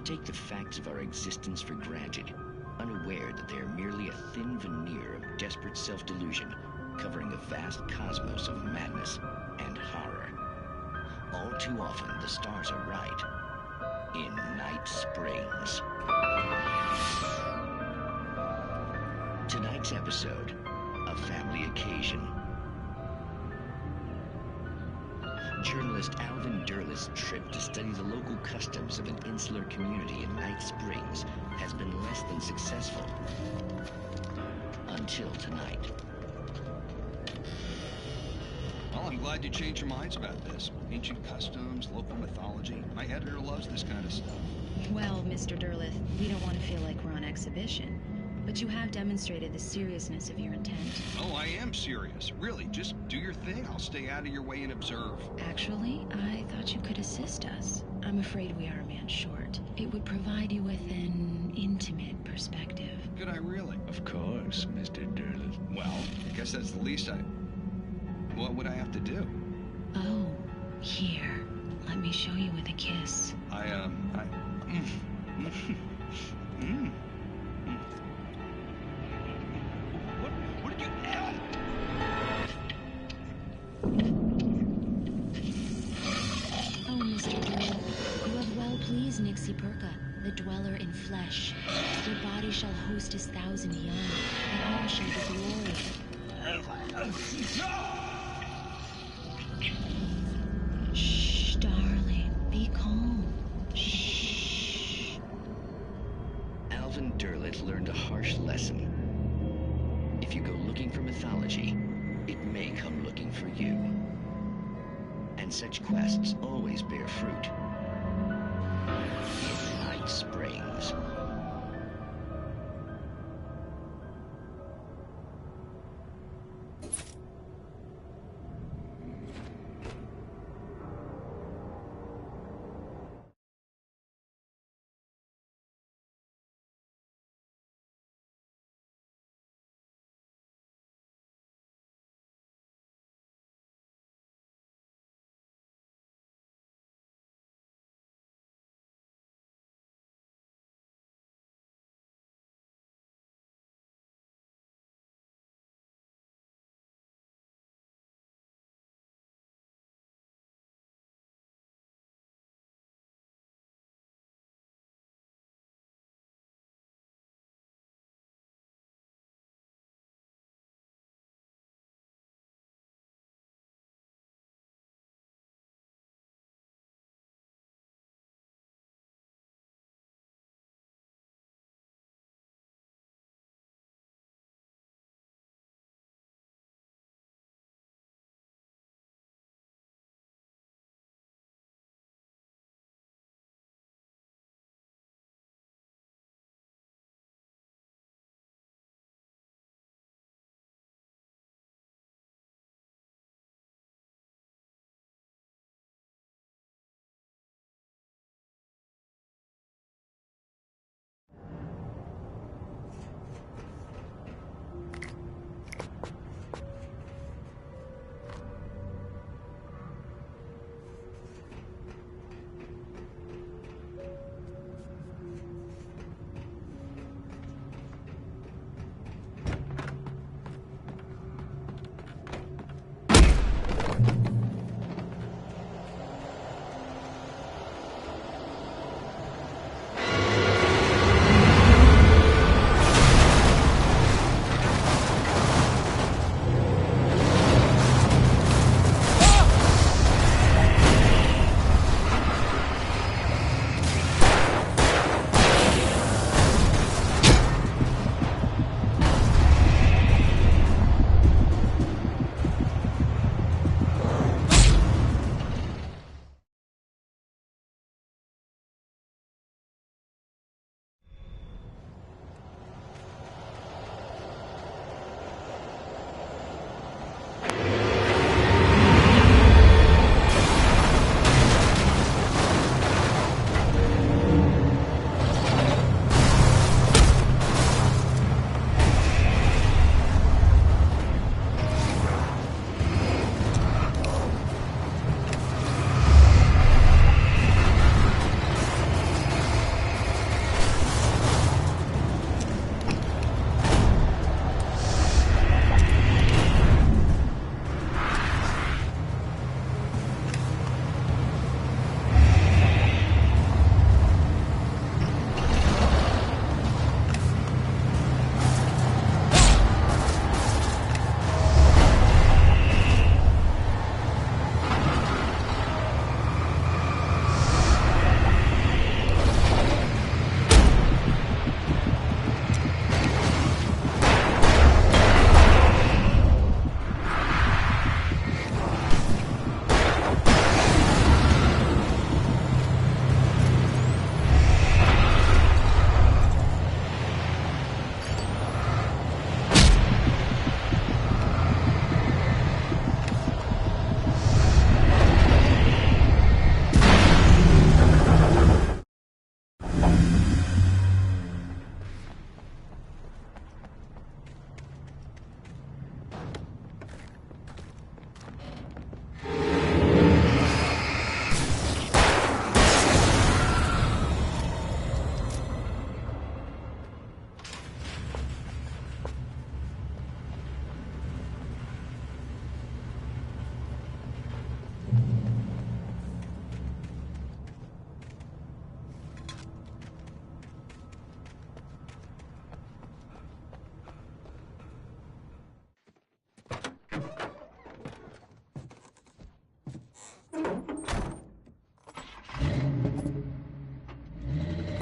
take the facts of our existence for granted, unaware that they are merely a thin veneer of desperate self-delusion covering a vast cosmos of madness and horror. All too often, the stars are right. In Night Springs. Tonight's episode, a family occasion. journalist Alvin Derlis' trip to study the local customs of an insular community in Night Springs has been less than successful. Until tonight. Well, I'm glad you changed your minds about this. Ancient customs, local mythology. My editor loves this kind of stuff. Well, Mr. Derlith, we don't want to feel like we're on exhibition. But you have demonstrated the seriousness of your intent. Oh, I am serious. Really, just do your thing. I'll stay out of your way and observe. Actually, I thought you could assist us. I'm afraid we are a man short. It would provide you with an intimate perspective. Could I really? Of course, Mr. Derlith. Well, I guess that's the least I... What would I have to do? Oh, here. Let me show you with a kiss. What did you... Oh, Mr. Derlith, you have well pleased Nixie Perka, the dweller in flesh. Your body shall host 1,000 young, and all shall be glory. Shh, darling, be calm. Shh. Alvin Derlith learned a harsh lesson. If you go looking for mythology, it may come looking for you. And such quests always bear fruit. In Night Springs.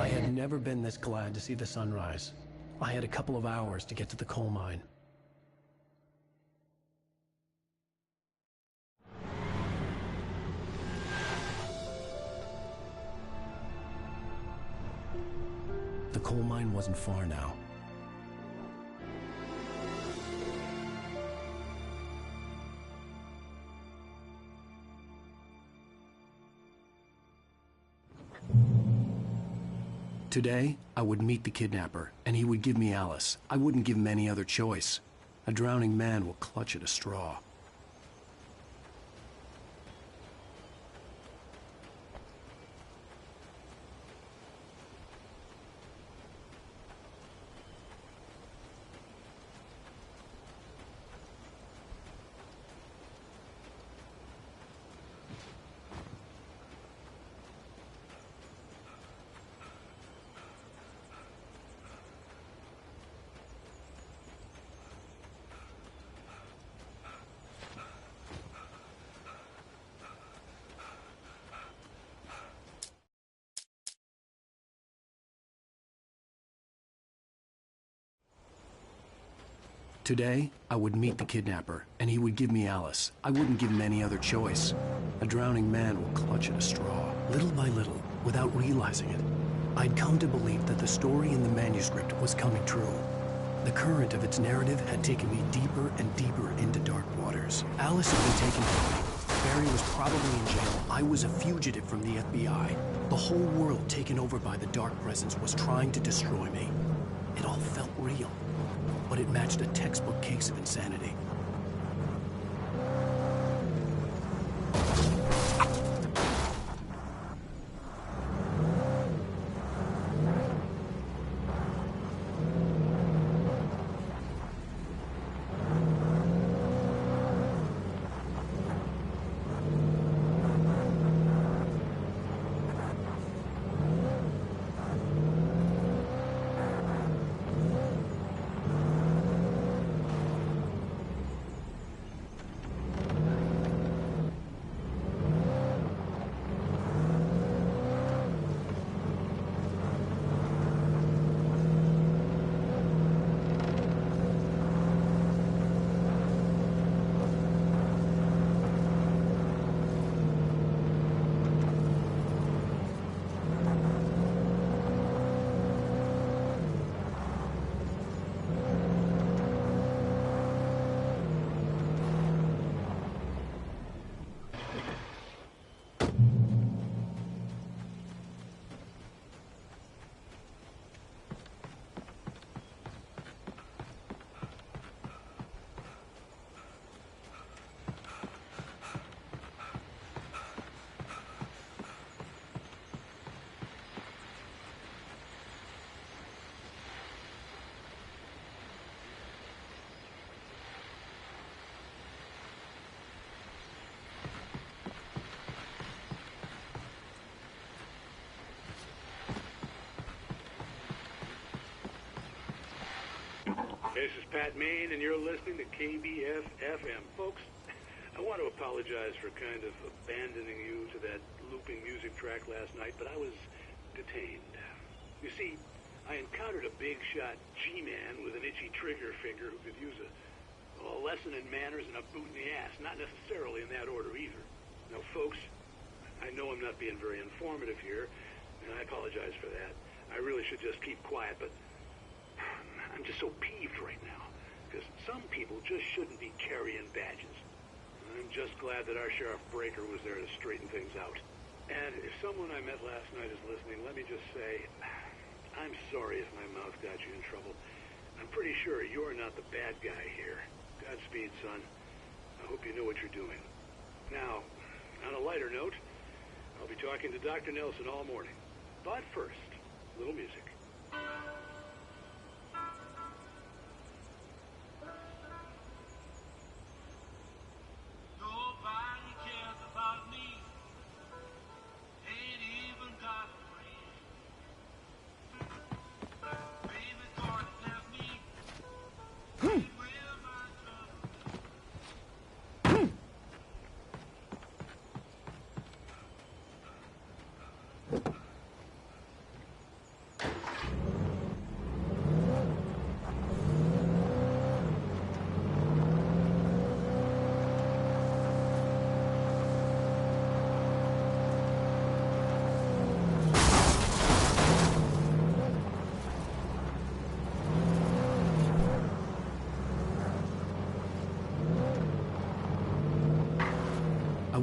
I had never been this glad to see the sunrise. I had a couple of hours to get to the coal mine. The coal mine wasn't far now. Today, I would meet the kidnapper, and he would give me Alice. I wouldn't give him any other choice. A drowning man will clutch at a straw. Today, I would meet the kidnapper, and he would give me Alice. I wouldn't give him any other choice. A drowning man will clutch at a straw. Little by little, without realizing it, I'd come to believe that the story in the manuscript was coming true. The current of its narrative had taken me deeper and deeper into dark waters. Alice had been taken from me. Barry was probably in jail. I was a fugitive from the FBI. The whole world taken over by the Dark Presence was trying to destroy me. It all felt real, but it matched a textbook case of insanity. This is Pat Maine, and you're listening to KBF-FM. Folks, I want to apologize for kind of abandoning you to that looping music track last night, but I was detained. You see, I encountered a big-shot G-man with an itchy trigger finger who could use a lesson in manners and a boot in the ass. Not necessarily in that order, either. Now, folks, I know I'm not being very informative here, and I apologize for that. I really should just keep quiet, but I'm just so peeved right now, because some people just shouldn't be carrying badges. I'm just glad that our Sheriff Breaker was there to straighten things out. And if someone I met last night is listening, let me just say, I'm sorry if my mouth got you in trouble. I'm pretty sure you're not the bad guy here. Godspeed, son. I hope you know what you're doing. Now, on a lighter note, I'll be talking to Dr. Nelson all morning. But first, a little music.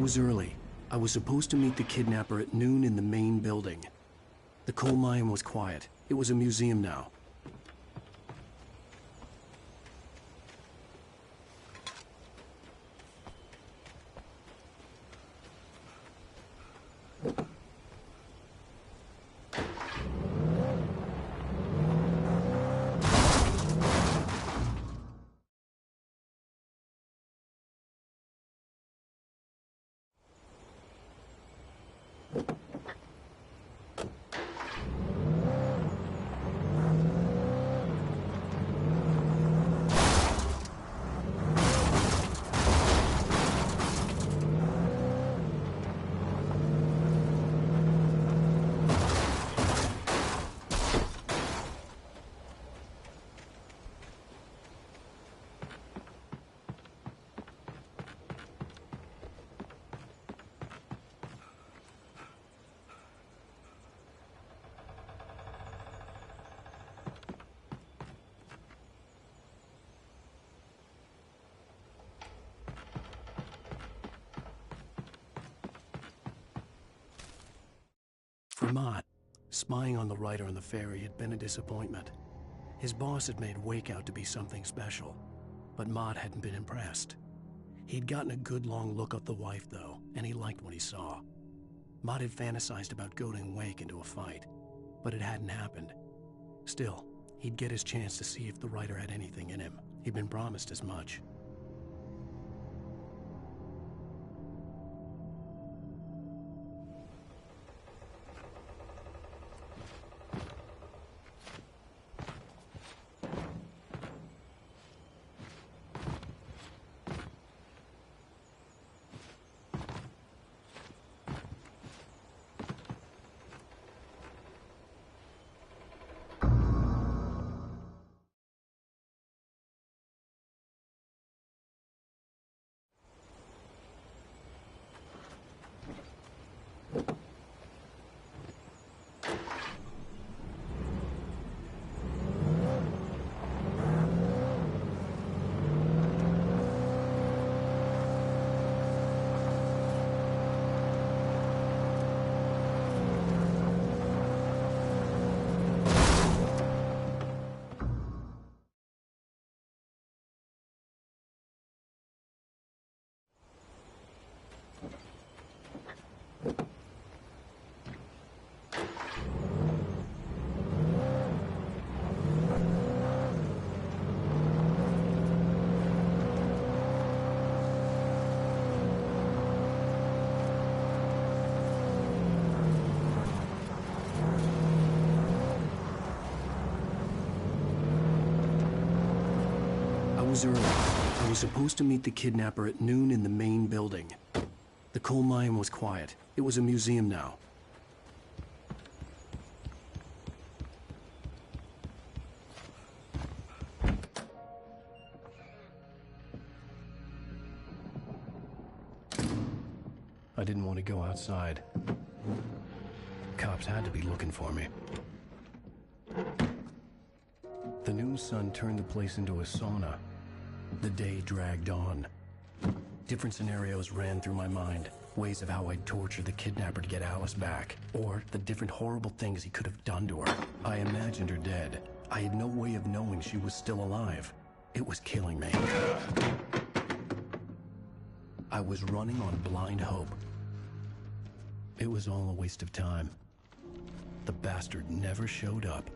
was early. I was supposed to meet the kidnapper at noon in the main building. The coal mine was quiet. It was a museum now. For Mott, spying on the writer on the ferry had been a disappointment. His boss had made Wake out to be something special, but Mott hadn't been impressed. He'd gotten a good long look at the wife, though, and he liked what he saw. Mott had fantasized about goading Wake into a fight, but it hadn't happened. Still, he'd get his chance to see if the writer had anything in him. He'd been promised as much. I was early. I was supposed to meet the kidnapper at noon in the main building. The coal mine was quiet. It was a museum now. I didn't want to go outside. Cops had to be looking for me. The noon sun turned the place into a sauna. The day dragged on. Different scenarios ran through my mind. Ways of how I'd torture the kidnapper to get Alice back. Or the different horrible things he could have done to her. I imagined her dead. I had no way of knowing she was still alive. It was killing me. I was running on blind hope. It was all a waste of time. The bastard never showed up.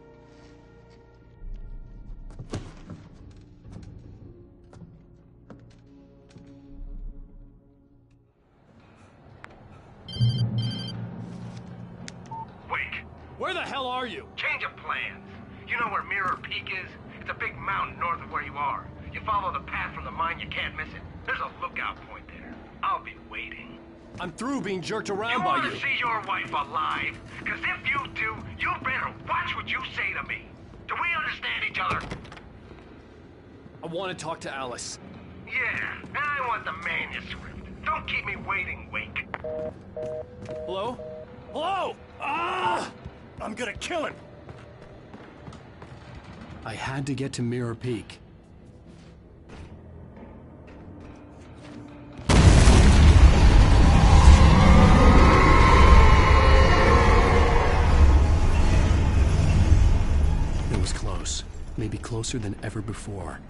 Where the hell are you? Change of plans. You know where Mirror Peak is? It's a big mountain north of where you are. You follow the path from the mine, you can't miss it. There's a lookout point there. I'll be waiting. I'm through being jerked around by you. You want to see your wife alive? Because if you do, you better watch what you say to me. Do we understand each other? I want to talk to Alice. Yeah, and I want the manuscript. Don't keep me waiting, Wake. Hello? Hello! Ah! I'm gonna kill him! I had to get to Mirror Peak. was close, maybe closer than ever before.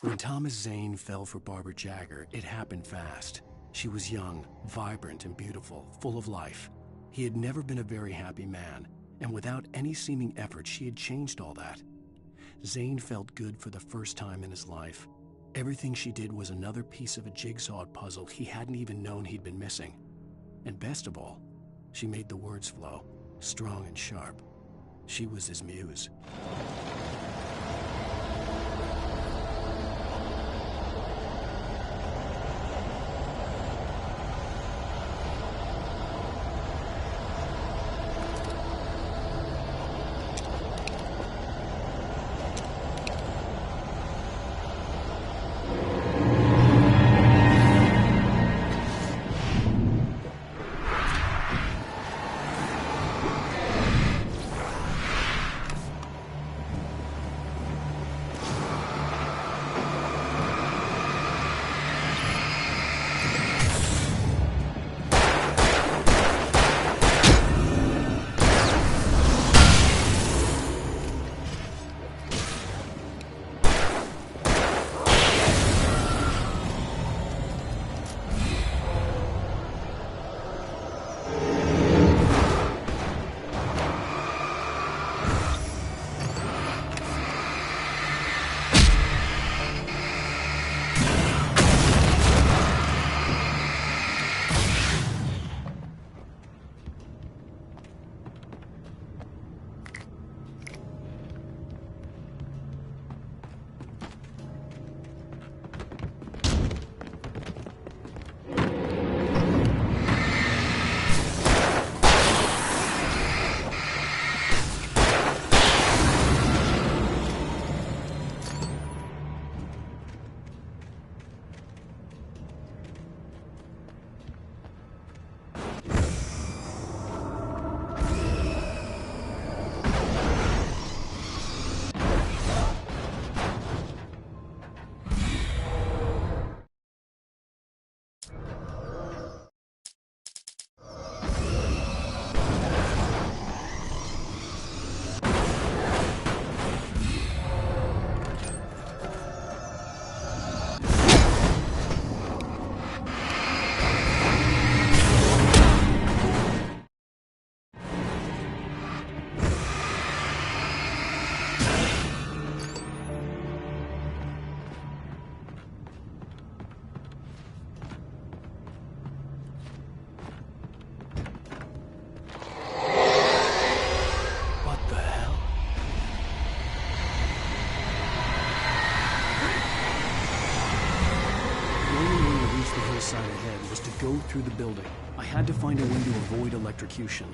When Thomas Zane fell for Barbara Jagger, it happened fast. She was young, vibrant, and beautiful, full of life. He had never been a very happy man, and without any seeming effort, she had changed all that. Zane felt good for the first time in his life. Everything she did was another piece of a jigsaw puzzle he hadn't even known he'd been missing. And best of all, she made the words flow, strong and sharp. She was his muse. Go through the building. I had to find a way to avoid electrocution.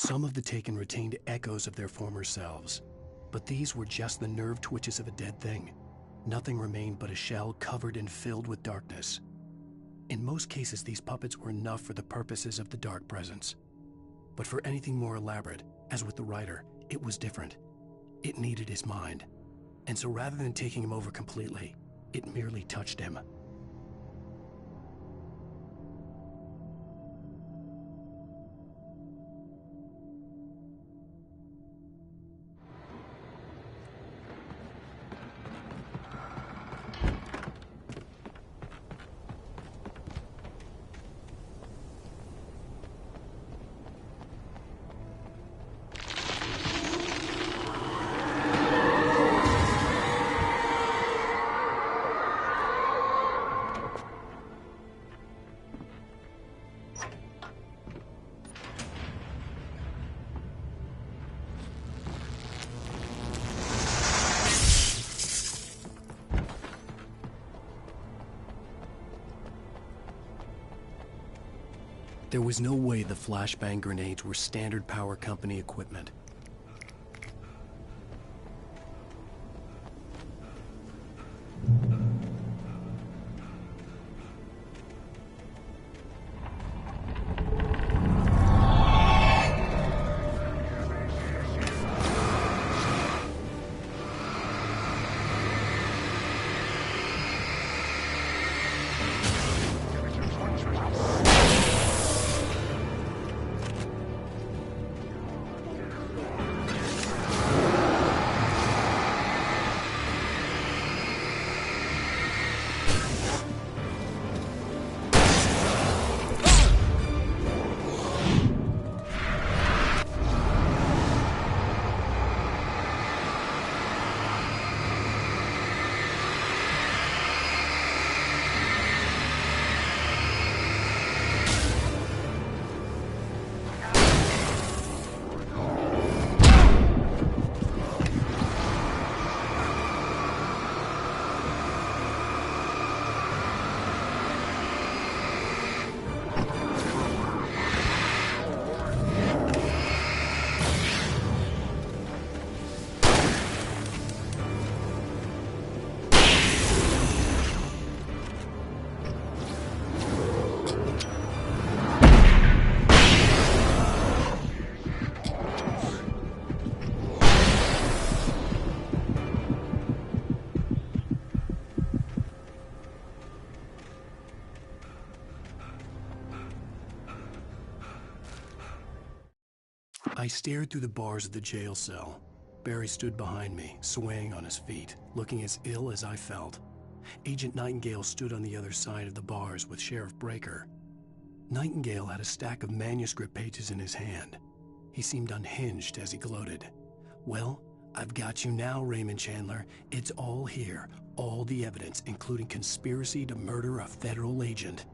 Some of the Taken retained echoes of their former selves, but these were just the nerve twitches of a dead thing. Nothing remained but a shell covered and filled with darkness. In most cases, these puppets were enough for the purposes of the Dark Presence. But for anything more elaborate, as with the writer, it was different. It needed his mind. And so rather than taking him over completely, it merely touched him. There was no way the flashbang grenades were Standard Power Company equipment. I stared through the bars of the jail cell. Barry stood behind me, swaying on his feet, looking as ill as I felt. Agent Nightingale stood on the other side of the bars with Sheriff Breaker. Nightingale had a stack of manuscript pages in his hand. He seemed unhinged as he gloated. "Well, I've got you now, Raymond Chandler. It's all here. All the evidence, including conspiracy to murder a federal agent."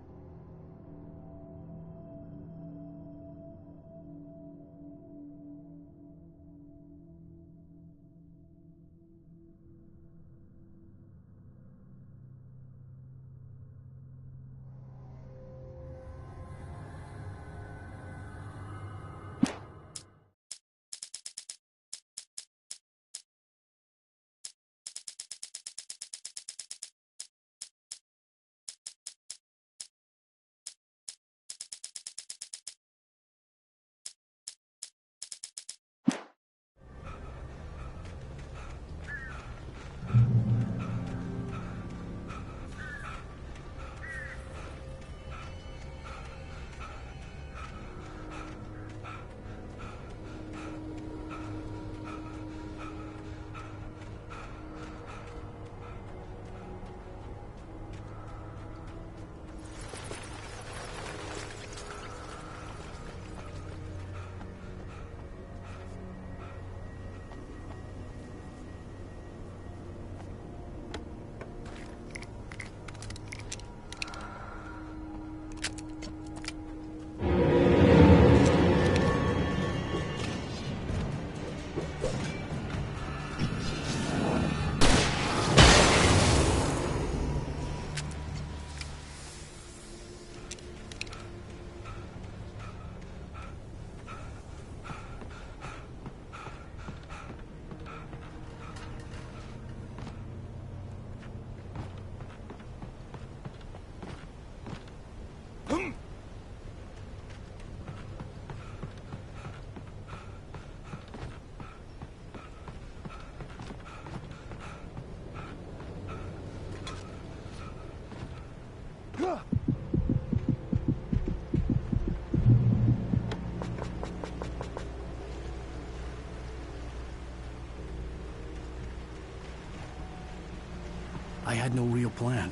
I had no real plan.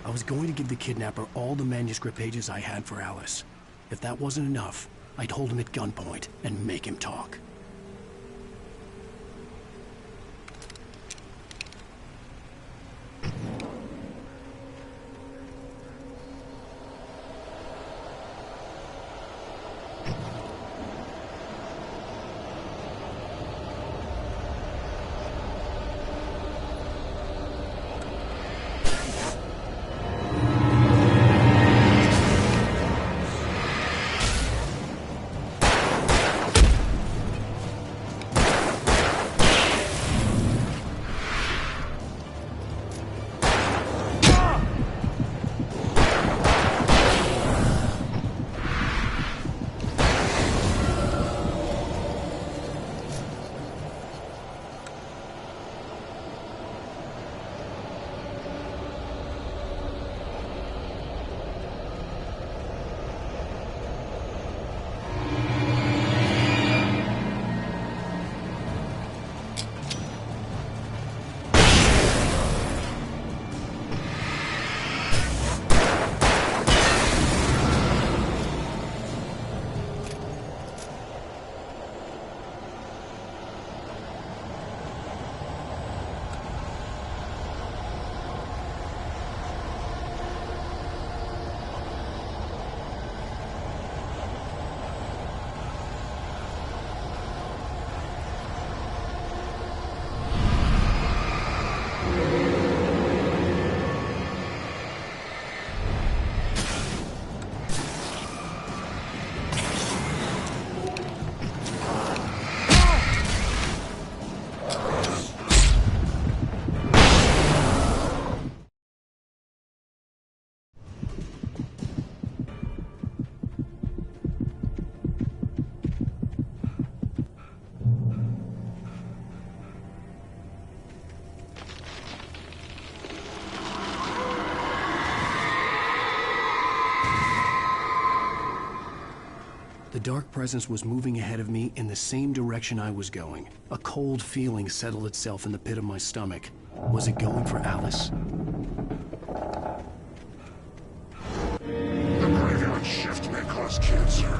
I was going to give the kidnapper all the manuscript pages I had for Alice. If that wasn't enough, I'd hold him at gunpoint and make him talk. The dark presence was moving ahead of me in the same direction I was going. A cold feeling settled itself in the pit of my stomach. Was it going for Alice? The graveyard shift may cause cancer.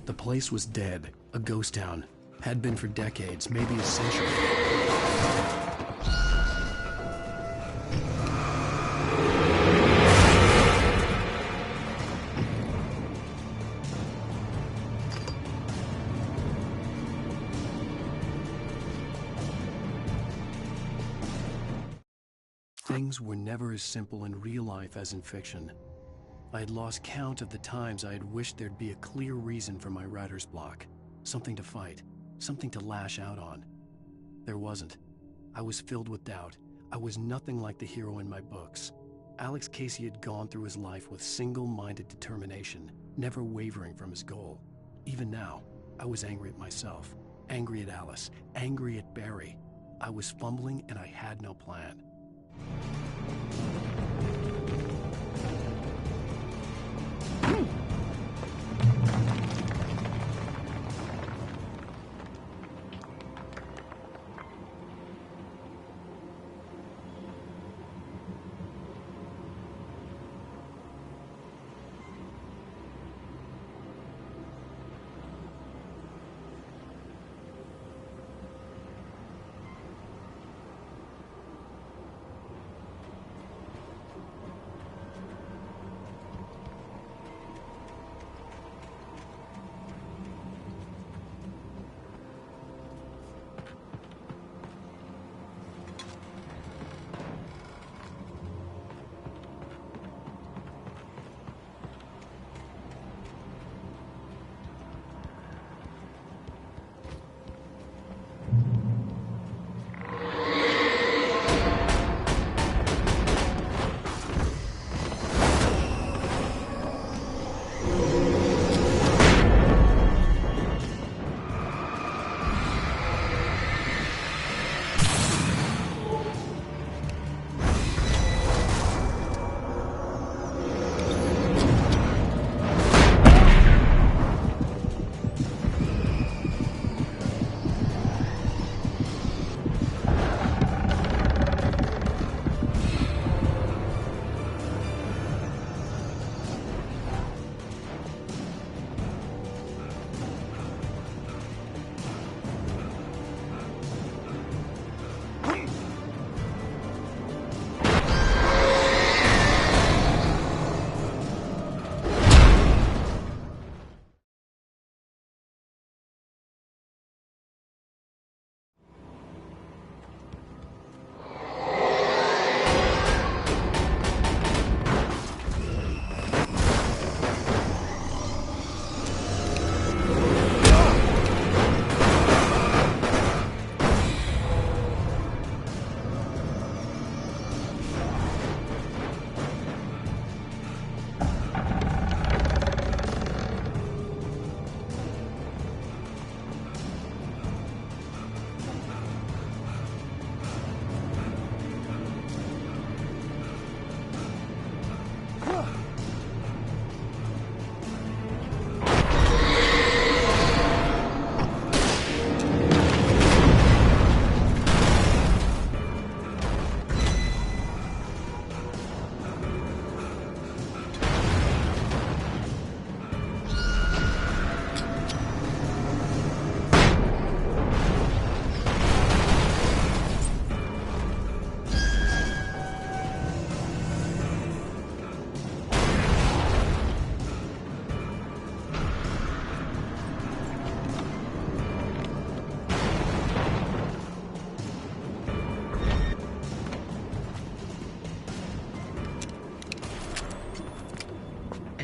The place was dead, a ghost town. Had been for decades, maybe a century. Things were never as simple in real life as in fiction. I had lost count of the times I had wished there'd be a clear reason for my writer's block. Something to fight, something to lash out on. There wasn't. I was filled with doubt. I was nothing like the hero in my books. Alex Casey had gone through his life with single-minded determination, never wavering from his goal. Even now, I was angry at myself, angry at Alice, angry at Barry. I was fumbling and I had no plan.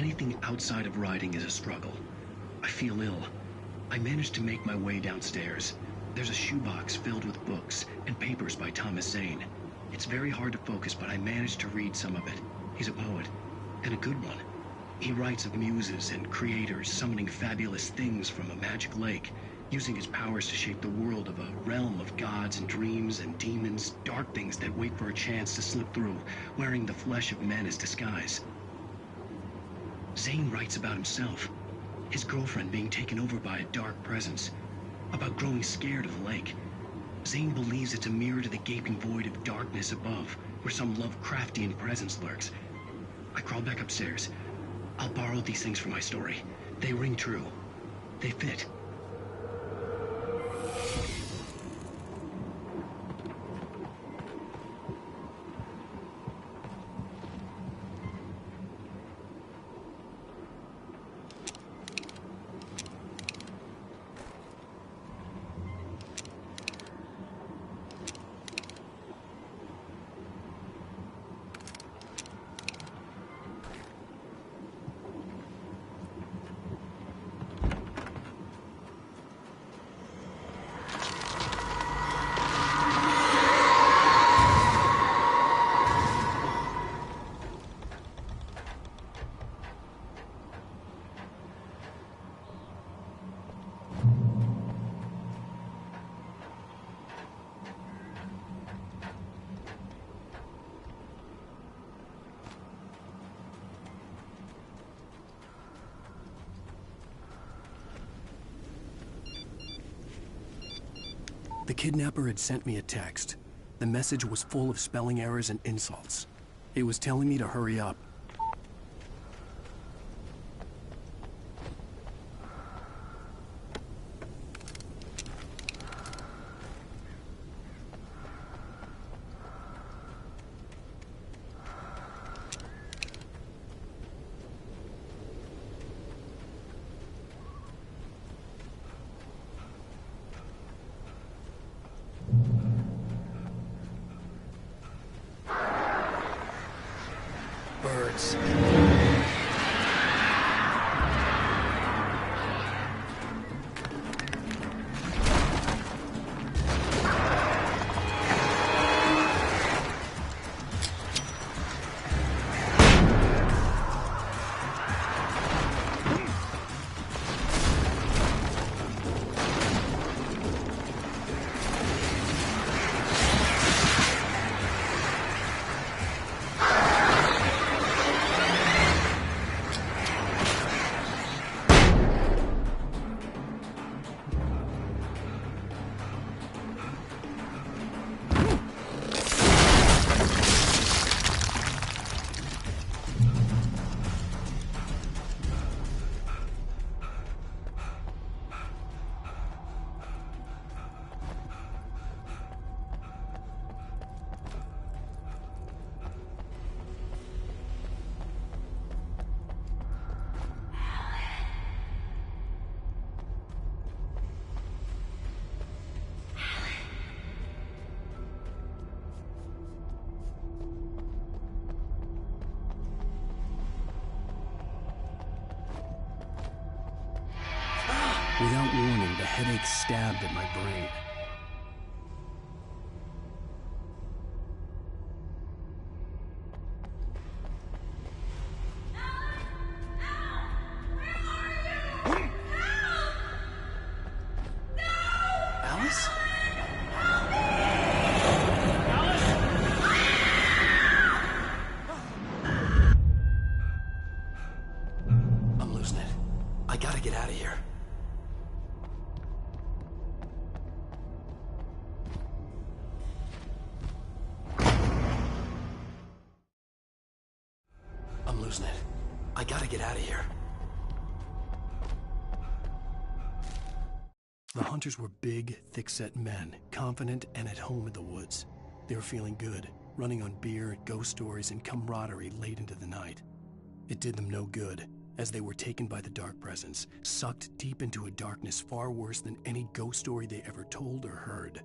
Anything outside of writing is a struggle. I feel ill. I managed to make my way downstairs. There's a shoebox filled with books and papers by Thomas Zane. It's very hard to focus, but I managed to read some of it. He's a poet, and a good one. He writes of muses and creators summoning fabulous things from a magic lake, using his powers to shape the world of a realm of gods and dreams and demons, dark things that wait for a chance to slip through, wearing the flesh of men as disguise. Zane writes about himself, his girlfriend being taken over by a dark presence, about growing scared of the lake. Zane believes it's a mirror to the gaping void of darkness above, where some Lovecraftian presence lurks. I crawl back upstairs. I'll borrow these things for my story. They ring true. They fit. The kidnapper had sent me a text. The message was full of spelling errors and insults. It was telling me to hurry up. Birds. Without warning, the headache stabbed at my brain. Alice? I'm losing it. I gotta get out of here. I'm losing it. I gotta get out of here. The hunters were big, thick-set men, confident and at home in the woods. They were feeling good, running on beer, ghost stories, and camaraderie late into the night. It did them no good, as they were taken by the dark presence, sucked deep into a darkness far worse than any ghost story they ever told or heard.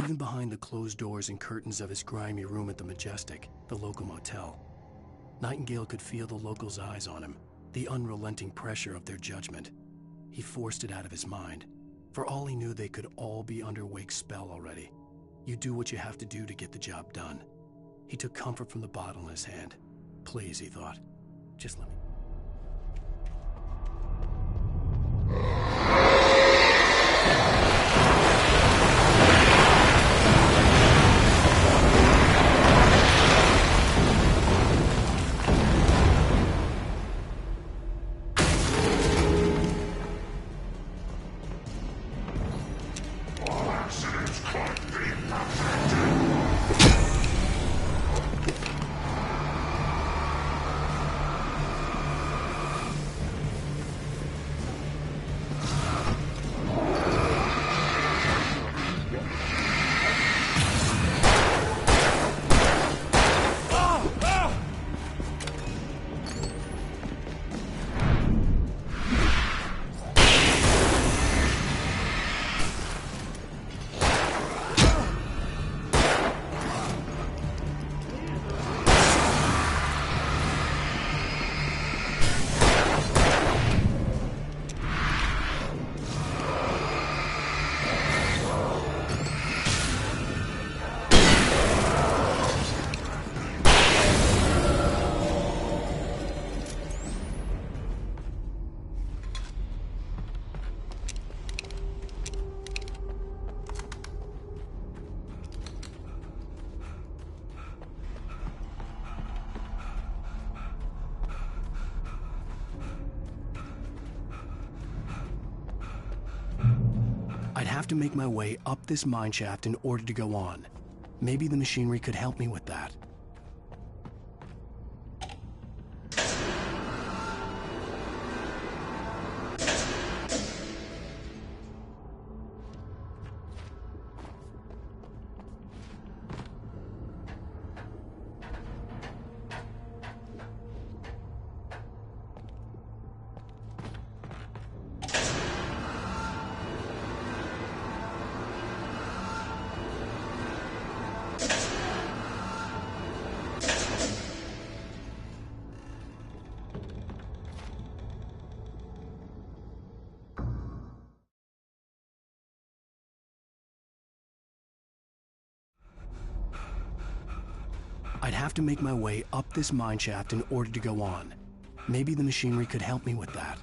Even behind the closed doors and curtains of his grimy room at the Majestic, the local motel, Nightingale could feel the locals' eyes on him, the unrelenting pressure of their judgment. He forced it out of his mind. For all he knew, they could all be under Wake's spell already. You do what you have to do to get the job done. He took comfort from the bottle in his hand. Please, he thought, just let me... I'd have to make my way up this mineshaft in order to go on. Maybe the machinery could help me with that. I'd have to make my way up this mineshaft in order to go on. Maybe the machinery could help me with that.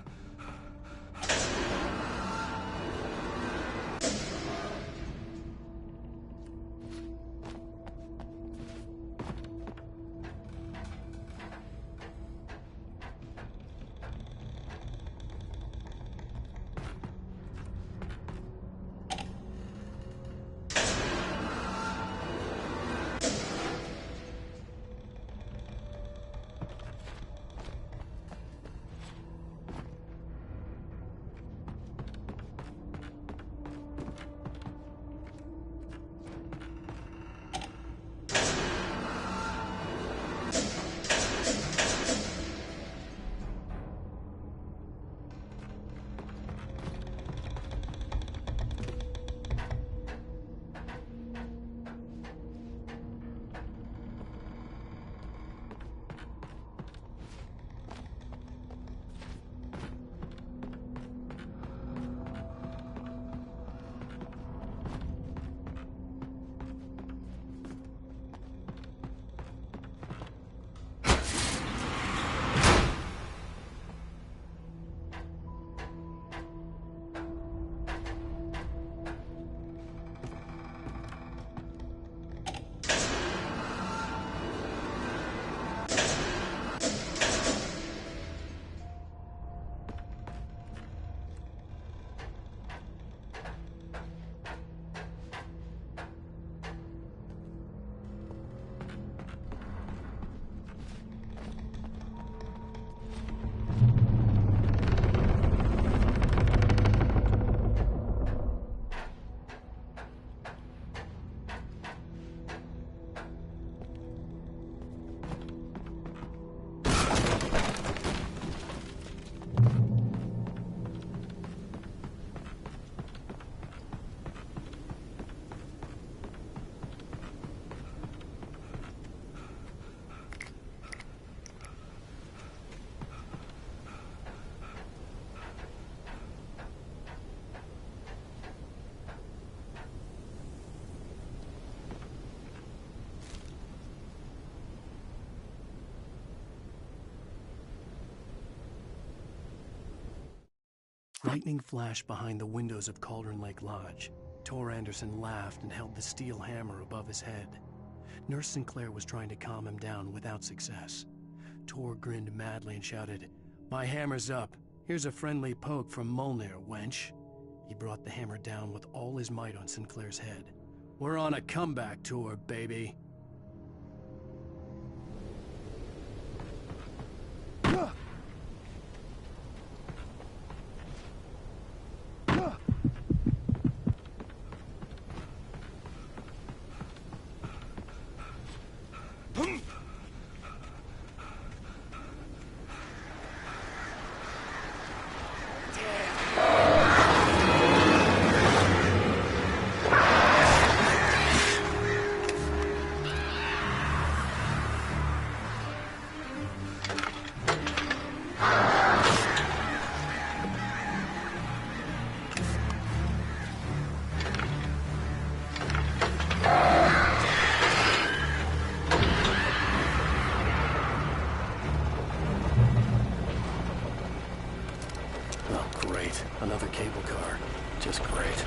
Lightning flashed behind the windows of Cauldron Lake Lodge. Tor Anderson laughed and held the steel hammer above his head. Nurse Sinclair was trying to calm him down without success. Tor grinned madly and shouted, "My hammer's up. Here's a friendly poke from Molnir, wench." He brought the hammer down with all his might on Sinclair's head. "We're on a comeback tour, baby." Another cable car. Just great.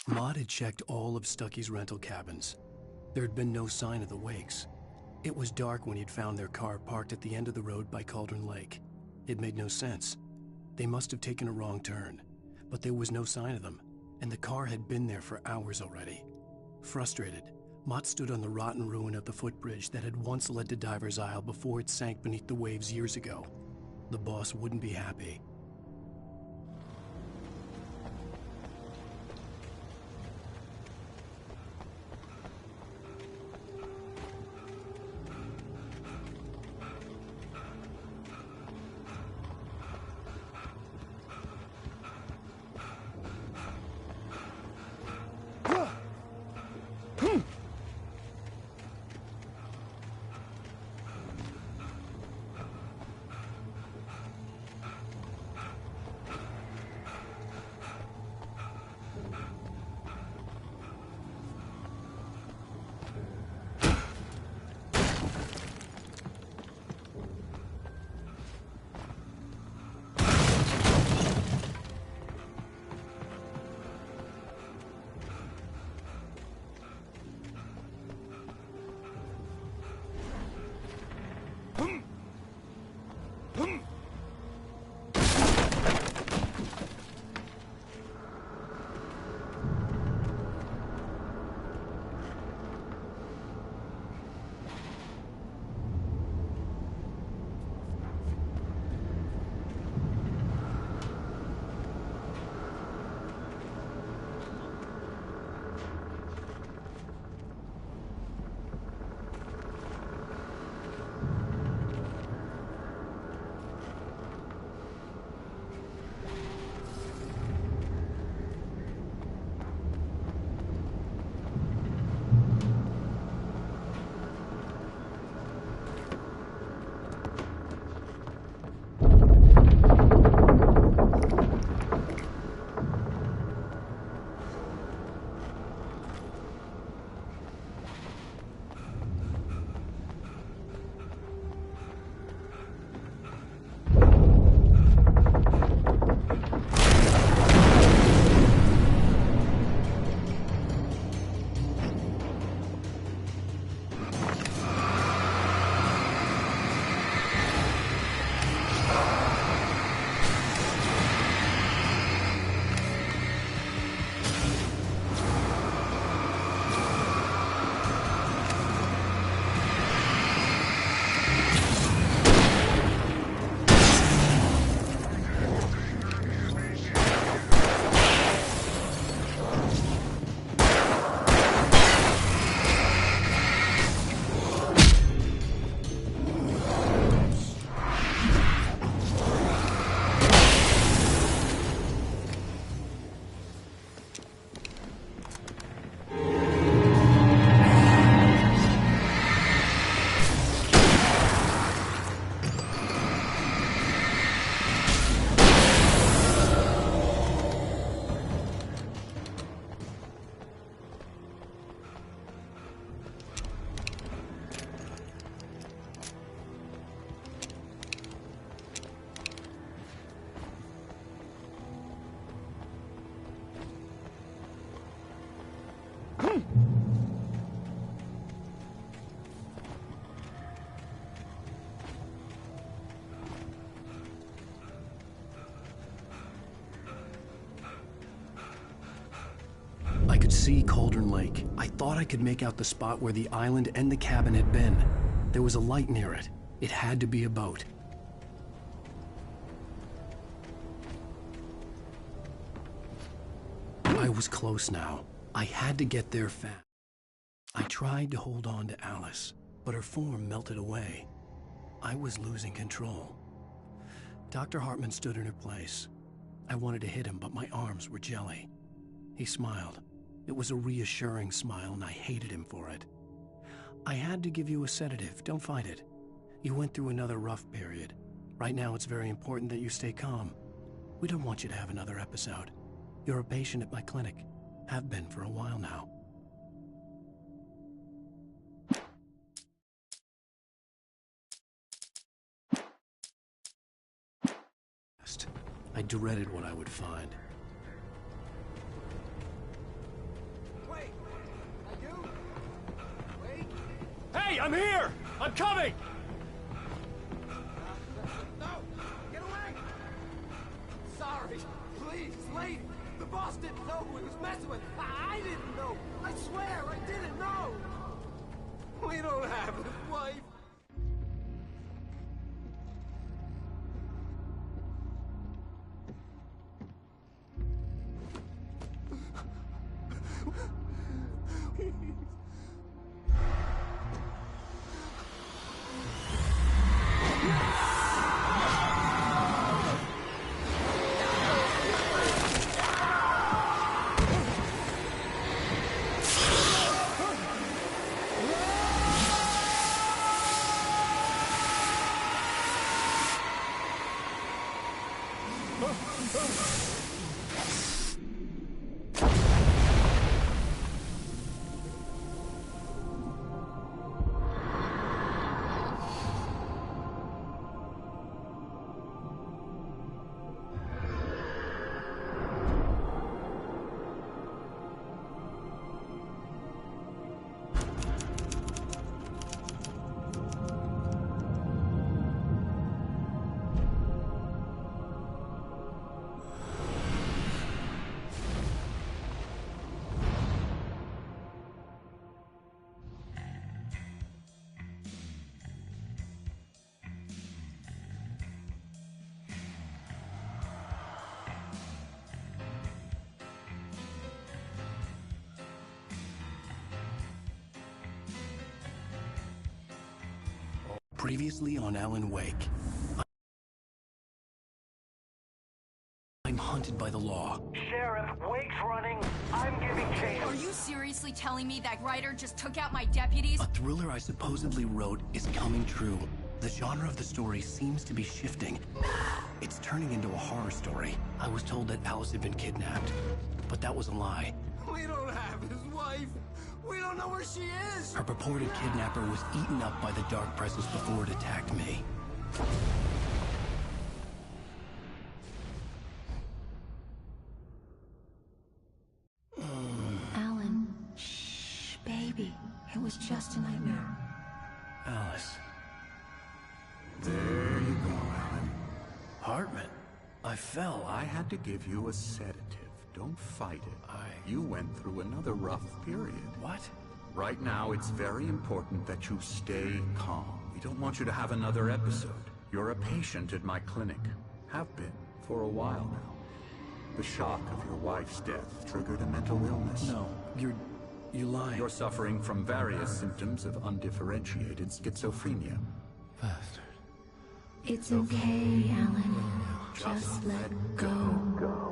Maud had checked all of Stucky's rental cabins. There had been no sign of the Wakes. It was dark when he'd found their car parked at the end of the road by Cauldron Lake. It made no sense. They must have taken a wrong turn, but there was no sign of them, and the car had been there for hours already. Frustrated, Mott stood on the rotten ruin of the footbridge that had once led to Diver's Isle before it sank beneath the waves years ago. The boss wouldn't be happy. I could see Cauldron Lake. I thought I could make out the spot where the island and the cabin had been. There was a light near it. It had to be a boat. I was close now. I had to get there fast. I tried to hold on to Alice, but her form melted away. I was losing control. Dr. Hartman stood in her place. I wanted to hit him, but my arms were jelly. He smiled. It was a reassuring smile, and I hated him for it. I had to give you a sedative. Don't fight it. You went through another rough period. Right now, it's very important that you stay calm. We don't want you to have another episode. You're a patient at my clinic. Have been for a while now. I dreaded what I would find. Hey, I'm here! I'm coming! No! Get away! Sorry. Please, lady. The boss didn't know who he was messing with. I didn't know. I swear, I didn't know. We don't have his wife. Previously on Alan Wake. I'm hunted by the law. Sheriff, Wake's running. I'm giving chase. Are you seriously telling me that writer just took out my deputies? A thriller I supposedly wrote is coming true. The genre of the story seems to be shifting. It's turning into a horror story. I was told that Alice had been kidnapped, but that was a lie. We don't have his wife. We don't know where she is. Her purported kidnapper was eaten up by the dark presence before it attacked me. Alan, shh, baby. It was just a nightmare. Alice. There you go, Alan. Hartman. I fell. I had to give you a sedative. Don't fight it. You went through another rough period. What? Right now, it's very important that you stay calm. We don't want you to have another episode. You're a patient at my clinic. Have been for a while now. The shock of your wife's death triggered a mental illness. No, you lie. You're suffering from various symptoms of undifferentiated schizophrenia. Bastard. It's okay, Alan. Just let go.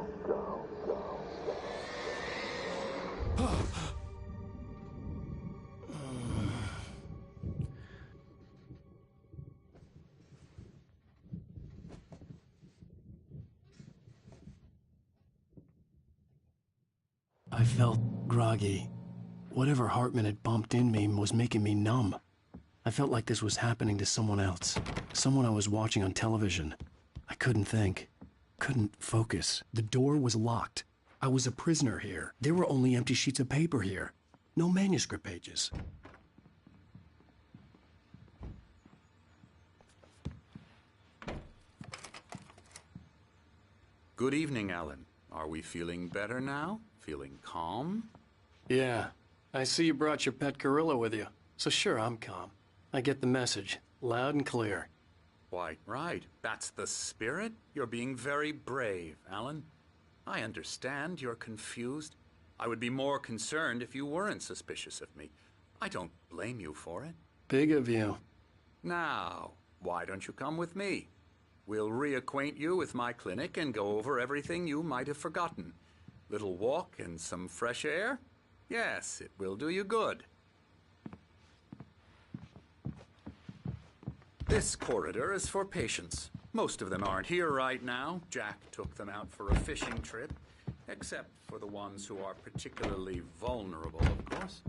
I felt groggy. Whatever Hartman had bumped in me was making me numb. I felt like this was happening to someone else. Someone I was watching on television. I couldn't think. Couldn't focus. The door was locked. I was a prisoner here. There were only empty sheets of paper here. No manuscript pages. Good evening, Alan. Are we feeling better now? Feeling calm? Yeah. I see you brought your pet gorilla with you. So sure, I'm calm. I get the message. Loud and clear. Why, right. That's the spirit. You're being very brave, Alan. I understand you're confused. I would be more concerned if you weren't suspicious of me. I don't blame you for it. Big of you. Now, why don't you come with me? We'll reacquaint you with my clinic and go over everything you might have forgotten. Little walk and some fresh air? Yes, it will do you good. This corridor is for patients. Most of them aren't here right now. Jack took them out for a fishing trip, except for the ones who are particularly vulnerable, of course.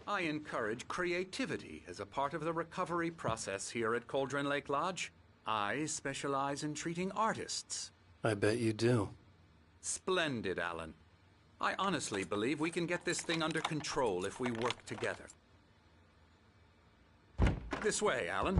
I encourage creativity as a part of the recovery process here at Cauldron Lake Lodge. I specialize in treating artists. I bet you do. Splendid, Alan. I honestly believe we can get this thing under control if we work together. This way, Alan.